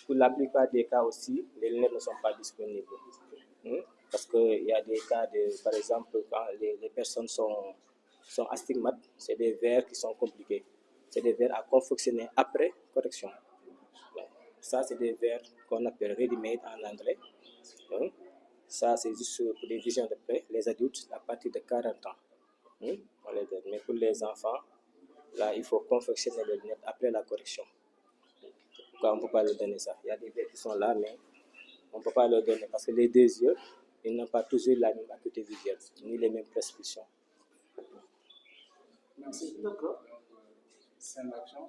pour la plupart des cas aussi, les lunettes ne sont pas disponibles. Parce qu'il y a des cas par exemple, quand les personnes sont astigmates, c'est des verres qui sont compliqués. C'est des verres à confectionner après correction. Ça, c'est des verres qu'on appelle ready-made en anglais. Ça, c'est juste pour des visions de près, les adultes à partir de 40 ans. On les donne. Mais pour les enfants, là, il faut confectionner les lunettes après la correction. Pourquoi on ne peut pas leur donner ça? Il y a des verres qui sont là, mais on ne peut pas leur donner parce que les deux yeux, ils n'ont pas toujours la même acuité visuelle, ni les mêmes prescriptions. Merci. D'accord. C'est une action.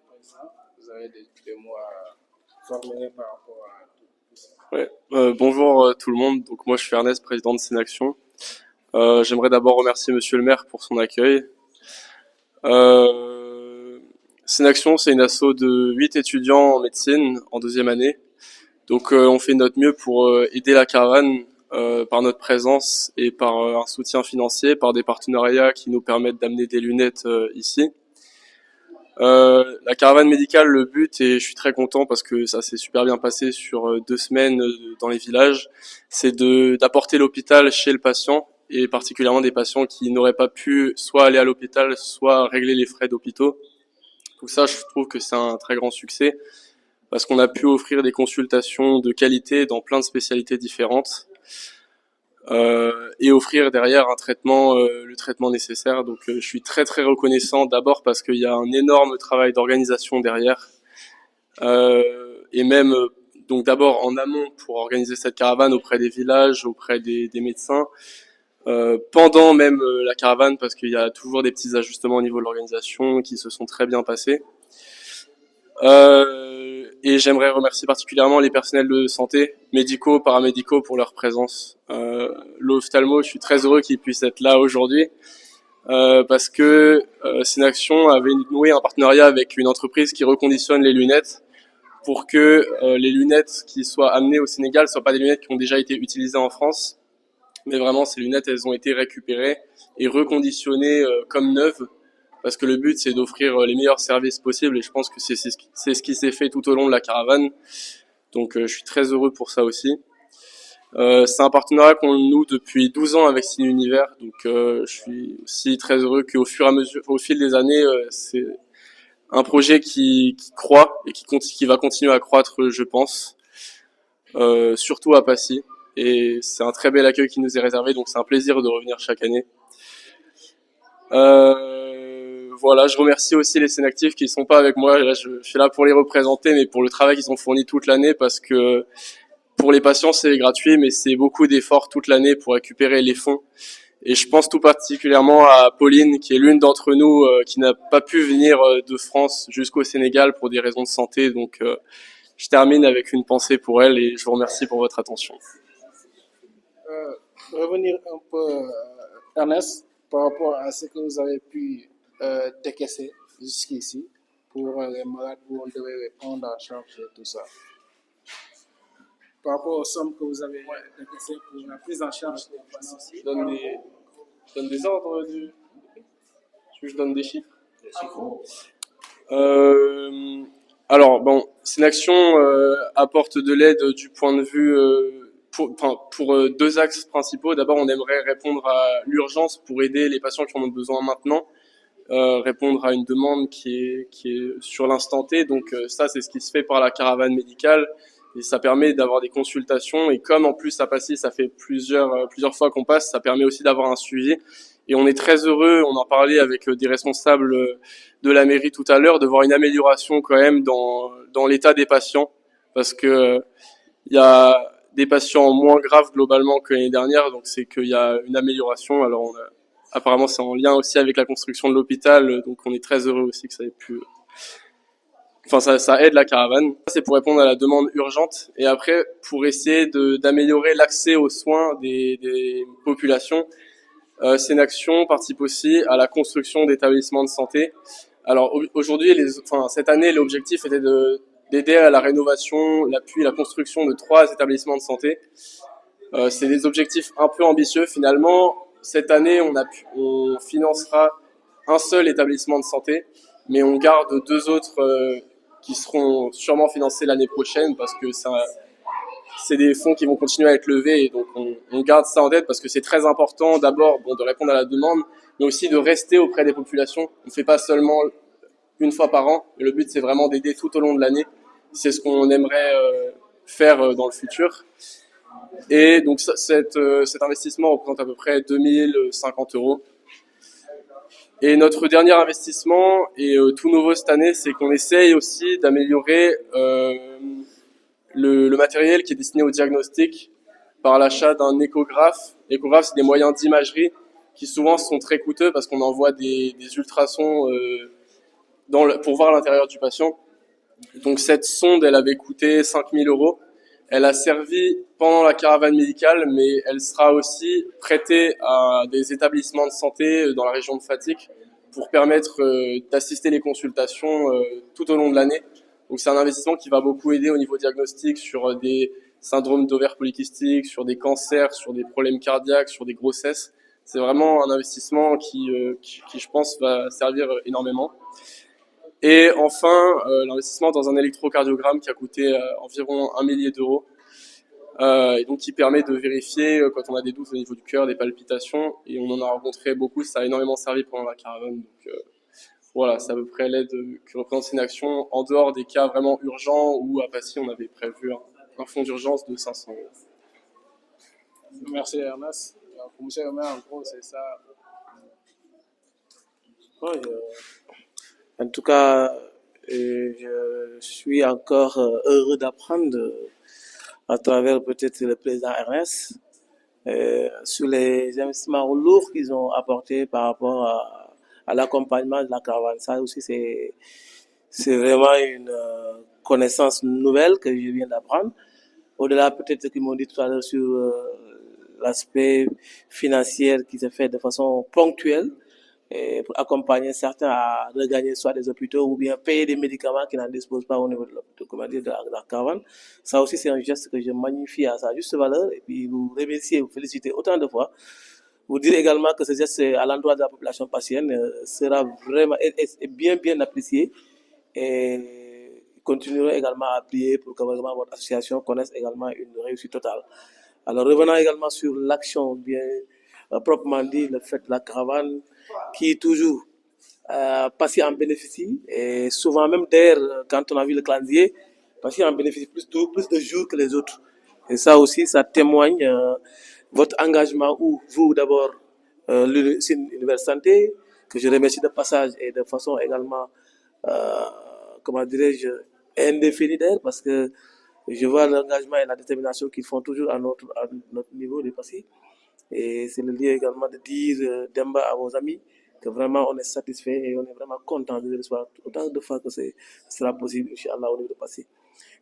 Président, vous avez des mots à formuler par rapport à tout ça. Ouais. Bonjour tout le monde. Donc moi je suis Ernest, président de Sénaction. J'aimerais d'abord remercier Monsieur le maire pour son accueil. Sénaction, c'est une asso de 8 étudiants en médecine en 2e année. Donc on fait de notre mieux pour aider la caravane par notre présence et par un soutien financier, par des partenariats qui nous permettent d'amener des lunettes ici. La caravane médicale, le but, et je suis très content parce que ça s'est super bien passé sur 2 semaines dans les villages, c'est d'apporter l'hôpital chez le patient, et particulièrement des patients qui n'auraient pas pu soit aller à l'hôpital, soit régler les frais d'hôpitaux. Donc ça, je trouve que c'est un très grand succès, parce qu'on a pu offrir des consultations de qualité dans plein de spécialités différentes, et offrir derrière un traitement, le traitement nécessaire. Donc je suis très très reconnaissant, d'abord parce qu'il y a un énorme travail d'organisation derrière, et même donc d'abord en amont pour organiser cette caravane auprès des villages, auprès des médecins, pendant même la caravane, parce qu'il y a toujours des petits ajustements au niveau de l'organisation qui se sont très bien passés. Et j'aimerais remercier particulièrement les personnels de santé, médicaux, paramédicaux, pour leur présence. L'ophtalmo, je suis très heureux qu'ils puissent être là aujourd'hui, parce que Sénaction avait noué un partenariat avec une entreprise qui reconditionne les lunettes pour que les lunettes qui soient amenées au Sénégal ne soient pas des lunettes qui ont déjà été utilisées en France, mais vraiment ces lunettes, elles ont été récupérées et reconditionnées comme neuves, parce que le but, c'est d'offrir les meilleurs services possibles, et je pense que c'est ce qui s'est fait tout au long de la caravane. Donc je suis très heureux pour ça aussi. C'est un partenariat qu'on noue depuis 12 ans avec Cine Univers, donc je suis aussi très heureux qu'au fil des années, c'est un projet qui croît et qui va continuer à croître, je pense, surtout à Passy. Et c'est un très bel accueil qui nous est réservé, donc c'est un plaisir de revenir chaque année. Voilà, je remercie aussi les Sénactifs qui sont pas avec moi. Là, je suis là pour les représenter, mais pour le travail qu'ils ont fourni toute l'année, parce que pour les patients c'est gratuit, mais c'est beaucoup d'efforts toute l'année pour récupérer les fonds. Et je pense tout particulièrement à Pauline, qui est l'une d'entre nous qui n'a pas pu venir de France jusqu'au Sénégal pour des raisons de santé. Donc je termine avec une pensée pour elle et je vous remercie pour votre attention. Revenir un peu, Ernest, par rapport à ce que vous avez pu décaisser jusqu'ici pour les malades où on devait prendre en charge tout ça. Par rapport aux sommes que vous avez décaissées pour la prise en charge des patients. Je donne des ordres, je donne des chiffres. Alors bon, Sénaction apporte de l'aide du point de vue pour 2 axes principaux. D'abord, on aimerait répondre à l'urgence pour aider les patients qui en ont besoin maintenant, répondre à une demande qui est sur l'instant T. Donc ça, c'est ce qui se fait par la caravane médicale, et ça permet d'avoir des consultations. Et comme en plus à Passy, ça fait plusieurs fois qu'on passe, ça permet aussi d'avoir un suivi. Et on est très heureux, on en parlait avec des responsables de la mairie tout à l'heure, de voir une amélioration quand même dans l'état des patients, parce que il y a des patients moins graves globalement que l'année dernière, donc c'est qu'il y a une amélioration. Alors apparemment c'est en lien aussi avec la construction de l'hôpital, donc on est très heureux aussi que ça ait pu... Enfin ça aide la caravane. C'est pour répondre à la demande urgente, et après pour essayer d'améliorer l'accès aux soins des populations. Sénaction participe aussi à la construction d'établissements de santé. Alors aujourd'hui, cette année, l'objectif était d'aider à la rénovation, l'appui, la construction de 3 établissements de santé. C'est des objectifs un peu ambitieux finalement. Cette année, on financera un seul établissement de santé, mais on garde 2 autres qui seront sûrement financés l'année prochaine parce que c'est des fonds qui vont continuer à être levés et donc on garde ça en tête parce que c'est très important d'abord de répondre à la demande, mais aussi de rester auprès des populations. On ne fait pas seulement une fois par an, mais le but c'est vraiment d'aider tout au long de l'année. C'est ce qu'on aimerait faire dans le futur. Et donc cet investissement représente à peu près 2050 €. Et notre dernier investissement, et tout nouveau cette année, c'est qu'on essaye aussi d'améliorer le matériel qui est destiné au diagnostic par l'achat d'un échographe. L'échographe, c'est des moyens d'imagerie qui souvent sont très coûteux parce qu'on envoie des ultrasons pour voir l'intérieur du patient. Donc cette sonde, elle avait coûté 5 000 €. Elle a servi pendant la caravane médicale, mais elle sera aussi prêtée à des établissements de santé dans la région de Fatick pour permettre d'assister les consultations tout au long de l'année. Donc c'est un investissement qui va beaucoup aider au niveau diagnostic sur des syndromes d'ovaires polykystiques, sur des cancers, sur des problèmes cardiaques, sur des grossesses. C'est vraiment un investissement qui je pense, va servir énormément. Et enfin, l'investissement dans un électrocardiogramme qui a coûté environ 1 millier €, et donc qui permet de vérifier quand on a des doutes au niveau du cœur, des palpitations, et on en a rencontré beaucoup, ça a énormément servi pendant la caravane. Donc voilà, c'est à peu près l'aide que représente une action en dehors des cas vraiment urgents où à Passy on avait prévu un fonds d'urgence de 500 €. Merci Ernest. Pour monsieur le maire, en gros, c'est ça. Oui, en tout cas, je suis encore heureux d'apprendre à travers peut-être le président Ernest sur les investissements lourds qu'ils ont apportés par rapport à l'accompagnement de la caravane. Ça aussi, c'est vraiment une connaissance nouvelle que je viens d'apprendre. Au-delà peut-être qu'ils m'ont dit tout à l'heure sur l'aspect financier qui se fait de façon ponctuelle, et pour accompagner certains à regagner soit des hôpitaux ou bien payer des médicaments qui n'en disposent pas au niveau de la caravane. Ça aussi, c'est un geste que je magnifie à sa juste valeur et puis vous remercier, vous féliciter autant de fois. Vous dire également que ce geste à l'endroit de la population patienne sera vraiment est bien apprécié et continuerons également à prier pour que vraiment votre association connaisse également une réussite totale. Alors revenons également sur l'action bien proprement dit, le fait de la caravane qui toujours Passy en bénéficie et souvent même d'ailleurs quand on a vu le calendrier, Passy en bénéficie plus de jours que les autres. Et ça aussi, ça témoigne votre engagement ou vous d'abord l'Univers Santé, que je remercie de passage et de façon également, comment dirais-je, indéfinie d'ailleurs parce que je vois l'engagement et la détermination qu'ils font toujours à notre niveau de Passy. Et c'est le lieu également de dire Demba à vos amis que vraiment on est satisfait et on est vraiment content de recevoir autant de fois que ce sera possible, Inch'Allah, au niveau de Passy.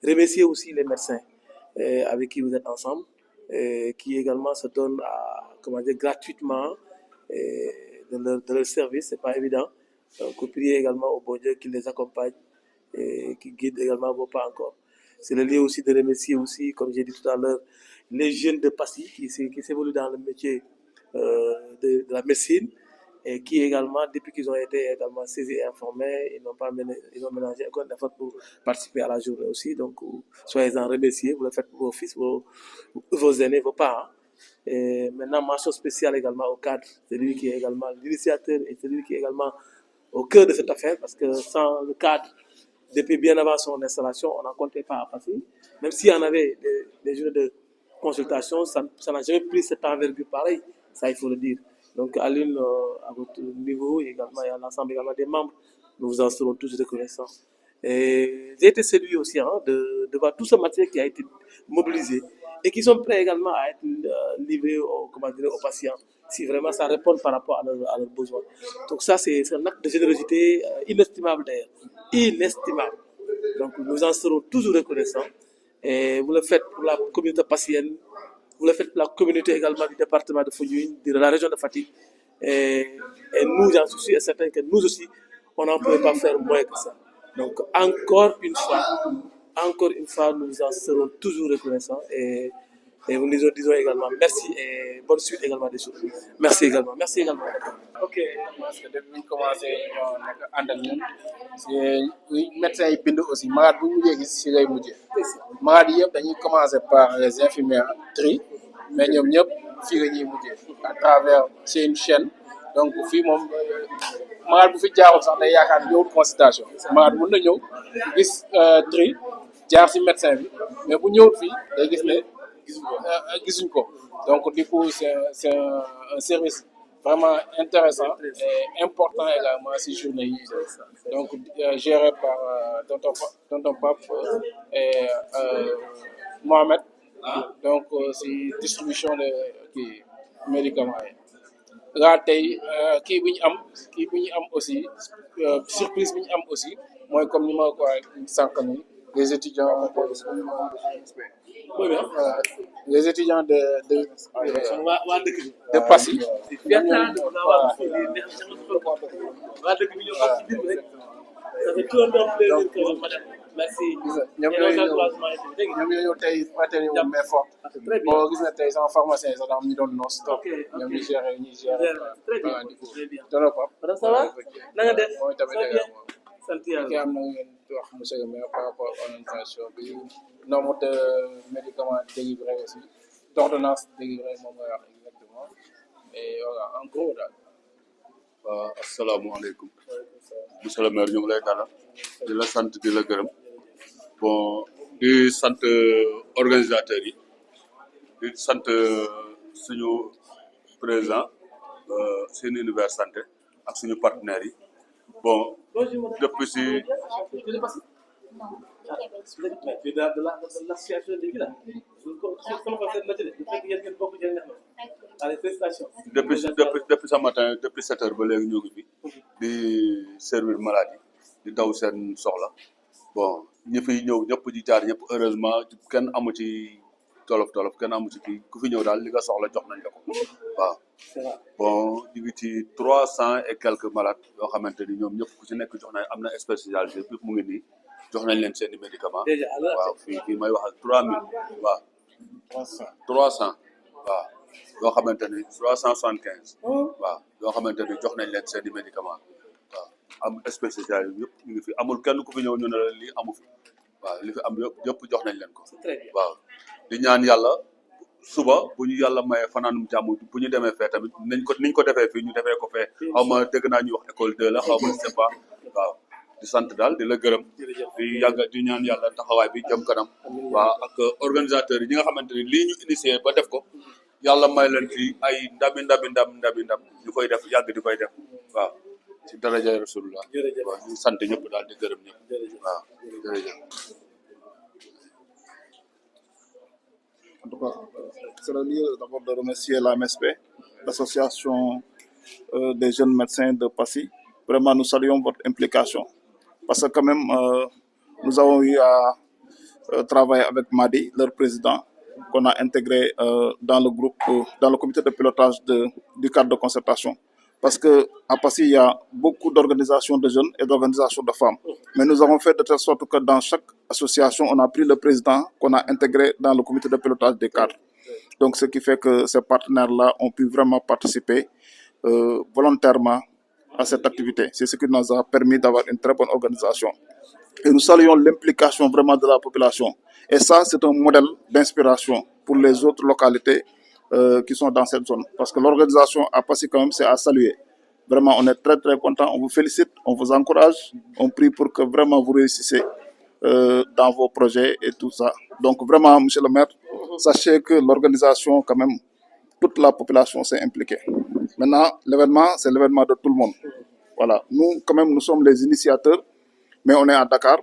Remercier aussi les médecins avec qui vous êtes ensemble, qui également se donnent gratuitement de leur service, c'est pas évident. Donc, priez également au bon Dieu qui les accompagne et qui guide également vos pas encore. C'est le lieu aussi de remercier aussi, comme j'ai dit tout à l'heure, les jeunes de Passy qui s'évoluent dans le métier de la médecine et qui également, depuis qu'ils ont été également saisis et informés, ils ont ménagé encore un effort pour participer à la journée aussi. Donc, soyez-en remerciés, vous le faites pour vos fils, vos aînés, vos parents. Et maintenant, mention spéciale également au cadre, c'est lui qui est également l'initiateur et c'est lui qui est également au cœur de cette affaire parce que sans le cadre, depuis bien avant son installation, on n'en comptait pas à Passy. Même s'il y en avait des journées de consultation, ça n'a jamais pris cette envergure pareil, ça il faut le dire. Donc à l'une, à votre niveau, également, et à l'ensemble également des membres, nous vous en serons tous reconnaissants. Et j'ai été séduit aussi de voir tout ce matériel qui a été mobilisé et qui sont prêts également à être livrés aux patients, si vraiment ça répond par rapport à leurs besoins. Donc ça, c'est un acte de générosité inestimable d'ailleurs, inestimable. Donc nous en serons toujours reconnaissants. Et vous le faites pour la communauté passienne, vous le faites pour la communauté également du département de Foundiougne, de la région de Fatick. Et nous, j'en suis certain que nous aussi, on n'en pouvait pas faire moins que ça. Donc encore une fois, nous en serons toujours reconnaissants et nous disons également merci et bonne suite également des choses. Merci également. ok parce que depuis ñu commencé ñoo nekk ànd ak ñun si médecins yi bind aussi malade bu mujjee gis si lay mujjee malade yi yëpp dañuy commencer par les infirmières tri mais ñoom ñëpp fii la ñuy mujjee à travers c'est une chaîne donc fii moom malade bu fi jaarul sax day yaakaar ñëwul consultation malade mun na ñëw gis tri jaar si médecin bi mais bu ñëwul fii day gis ne gisuñ ko donc du coup c'est un service vraiment intéressant et important également si journée yi donc géré par tonton Pape et Mohamed donc si distribution de médicaments yi là tey kii bi ñu am aussi surprise bi ñu am aussi mooy comme ni ma ko waxee sànq ni les étudiants les étudiants de Passy ñoom ñoo ñëw tey matériel wu mais fort boo gis na tey sama pharmacien yi sax daam ñu doon noos ñoom ñu géré voilà du coup dono pap na nga def mooy tamit sant yàlla ki am na ngeen wax monsieur le maire par rapport à l'organisation bi nombre de médicaments délivrés aussi d'ordonnances délivrées moom mooy wax exactement et voilà en gros daal waaw asalaamaaleykum monsieur le maire ñu ngi lay dalal di la sant di la gërëm bon di sant organisateurs yi di sant suñu président seen univers santé ak suñu partenaires yi bon depuis si depuis ce matin depuis 7 heures ba léegi ñu ngi fi di servir maladie di daw seen soxla bon ñi fiy ñëw ñëpp di jaar ñëpp heureusement kenn amu ci tolof kenn amu ci kii ku fi ñëw daal li nga soxla jox nañ la ko waaw bon ñu ngi ci 300 et quelques malades yoo xamante ni ñoom ñëpp ku ci nekk jox nañ am na spécialité bi mu ngi nii jox nañ leen seen i médicament waaw fii may wax ak 3000 waaw 300 waaw yoo xamante ni 375 waaw yoo xamante ni jox nañ leen seen i médicament waaw am spécialité yëpp ñu ngi fi amul kenn ku fi ñëw ñu ne la lii amu fi waaw li fi am yëpp jox nañ leen ko waaw di ñaan yàlla suba bu ñu yàlla maye fanaanum jàmm bu ñu demee fee tamit niñ ko defee fii ñu defee ko fee xaw ma dégg naa ñuy wax école 2 la xaw ma c'est pas waaw di sant daal di la gërëm di ñaan yàlla taxawaay bi jëm kanam waaw ak organisateurs yi ñi nga xamante ni lii ñu initié ba def ko yàlla may leen fi ay ndam ñu koy def yàgg di koy def waaw ci daraja rasulullah waaw ñu sant ñëpp daal di gërëm ñëpp waaw jërëjëf. En tout cas, c'est le lieu d'abord de remercier la MSP, l'association des jeunes médecins de Passy. Vraiment, nous saluons votre implication. Parce que quand même, nous avons eu à travailler avec Madi, leur président, qu'on a intégré dans le groupe, dans le comité de pilotage du cadre de concertation. Parce qu'à Passy, il y a beaucoup d'organisations de jeunes et d'organisations de femmes. Mais nous avons fait de telle sorte que dans chaque association, on a pris le président qu'on a intégré dans le comité de pilotage des cadres. Donc, ce qui fait que ces partenaires-là ont pu vraiment participer volontairement à cette activité. C'est ce qui nous a permis d'avoir une très bonne organisation. Et nous saluons l'implication vraiment de la population. Et ça, c'est un modèle d'inspiration pour les autres localités qui sont dans cette zone. Parce que l'organisation à Passy, quand même, c'est à saluer. Vraiment, on est très, très contents. On vous félicite, on vous encourage. On prie pour que vraiment vous réussissiez dans vos projets et tout ça. Donc, vraiment, monsieur le maire, sachez que l'organisation, quand même, toute la population s'est impliquée. Maintenant, l'événement, c'est l'événement de tout le monde. Voilà. Nous, quand même, nous sommes les initiateurs, mais on est à Dakar.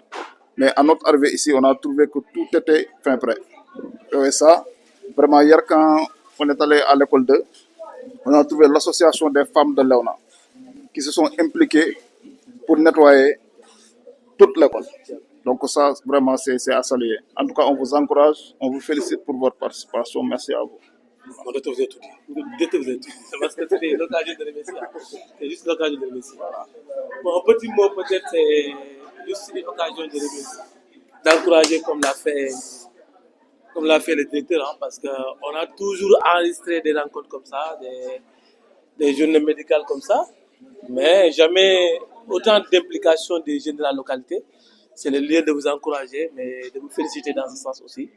Mais à notre arrivée ici, on a trouvé que tout était fin prêt. Et ça, vraiment, hier, quand on est allé à l'école 2, on a trouvé l'association des femmes de Léona qui se sont impliquées pour nettoyer toute l'école. Donc ça, vraiment, c'est à saluer. En tout cas, on vous encourage, on vous félicite pour votre participation. Merci à vous. On doit vous tout dire. Parce que c'était l'occasion de remercier. C'est juste l'occasion de remercier. Voilà. Bon, un petit mot peut-être, c'est juste une occasion de remercier. D'encourager comme l'a fait le directeur, hein, parce qu'on a toujours enregistré des rencontres comme ça, des journées médicales comme ça, mais jamais autant d'implication des jeunes de la localité. C'est le lieu de vous encourager, mais de vous féliciter dans ce sens aussi.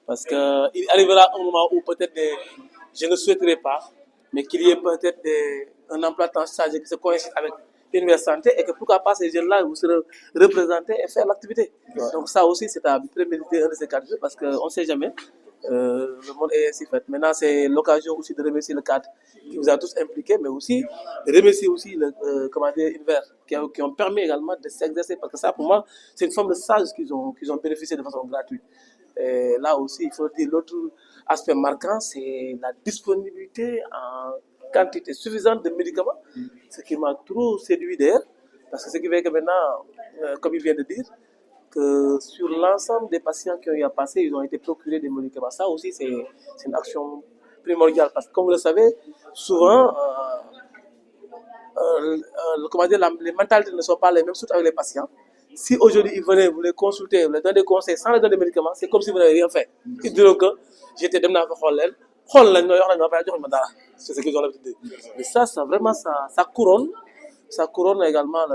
Parce qu'il arrivera un moment où peut-être je ne souhaiterais pas, mais qu'il y ait peut-être un emploi de temps chargé qui se coïncide avec l'univers santé et que pourquoi pas ces jeunes-là vous serez représentés et faire l'activité. Ouais. Donc ça aussi, c'est à préméditer un de ces 4 jours parce qu'on ne sait jamais. Le monde est ainsi fait. Maintenant, c'est l'occasion aussi de remercier le cadre qui vous a tous impliqués, mais aussi de remercier aussi l'univers qui ont permis également de s'exercer parce que ça, pour moi, c'est une forme de stage qu'ils ont bénéficié de façon gratuite. Et là aussi, il faut dire l'autre aspect marquant, c'est la disponibilité en quantité suffisante de médicaments, ce qui m'a trop séduit d'ailleurs, parce que ce qui fait que maintenant, comme il vient de dire, que sur l'ensemble des patients qui ont eu à passer, ils ont été procurés des médicaments. Ça aussi, c'est une action primordiale, parce que comme vous le savez, souvent, les mentalités ne sont pas les mêmes, surtout avec les patients. Si aujourd'hui ils venaient vous les consulter, vous les donner des conseils sans les donner des médicaments, c'est comme si vous n'avez rien fait. Ils diront que j'étais dem naa fa xool leen, c'est ce qu'ils ont l'habitude de dire. Mais ça vraiment, ça couronne également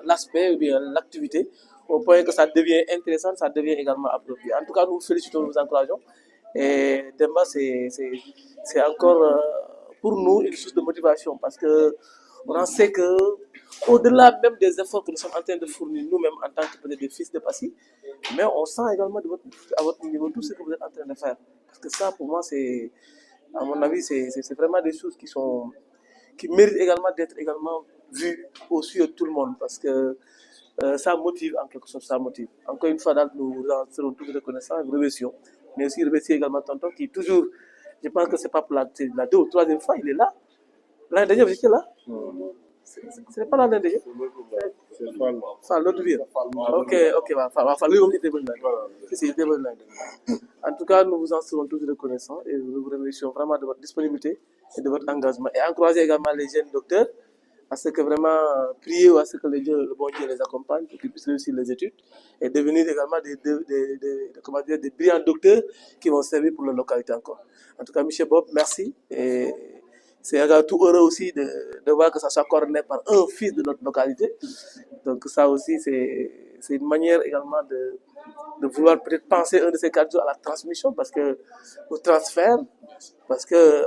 l'aspect ou bien l'activité, au point que ça devient intéressant, ça devient également approprié. En tout cas, nous vous félicitons, nous vous encourageons. Et Demba, c'est encore pour nous une source de motivation parce que on en sait que au-delà même des efforts que nous sommes en train de fournir nous-mêmes en tant que des fils de Passy, mais on sent également à votre niveau tout ce que vous êtes en train de faire. Parce que ça, pour moi, à mon avis, c'est vraiment des choses qui méritent également d'être également vues aussi de tout le monde. Parce que ça motive en quelque sorte, ça motive. Encore une fois, nous serons tous reconnaissants, nous remercions. Mais aussi remercier également Tonton qui toujours, je pense que c'est pas pour la 2e ou 3e fois, il est là. L'année dernière, vous étiez là? Ce n'est pas l'année dernière. C'est l'autre vie. Ok, lui, il était bon là. En tout cas, nous vous en serons tous reconnaissants et nous vous remercions vraiment de votre disponibilité et de votre engagement. Et encourager également les jeunes docteurs à ce que vraiment prier ou à ce que le bon Dieu les accompagne pour qu'ils puissent réussir les études et devenir également des brillants docteurs qui vont servir pour la localité encore. En tout cas, Michel Bob, merci. Et c'est également tout heureux aussi de voir que ça soit coordonné par un fils de notre localité. Donc ça aussi, c'est une manière également de vouloir peut-être penser un de ces 4 jours à la transmission, parce que au transfert, parce que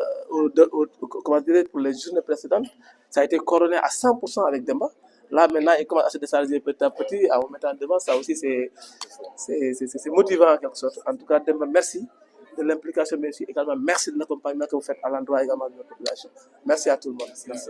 pour les journées précédentes, ça a été coordonné à 100% avec Demba. Là, maintenant, il commence à se décharger petit à petit, en mettant devant. Ça aussi, c'est motivant en quelque sorte. En tout cas, Demba, merci de l'implication, mais aussi également merci de l'accompagnement que vous faites à l'endroit également de notre population. Merci à tout le monde. Merci.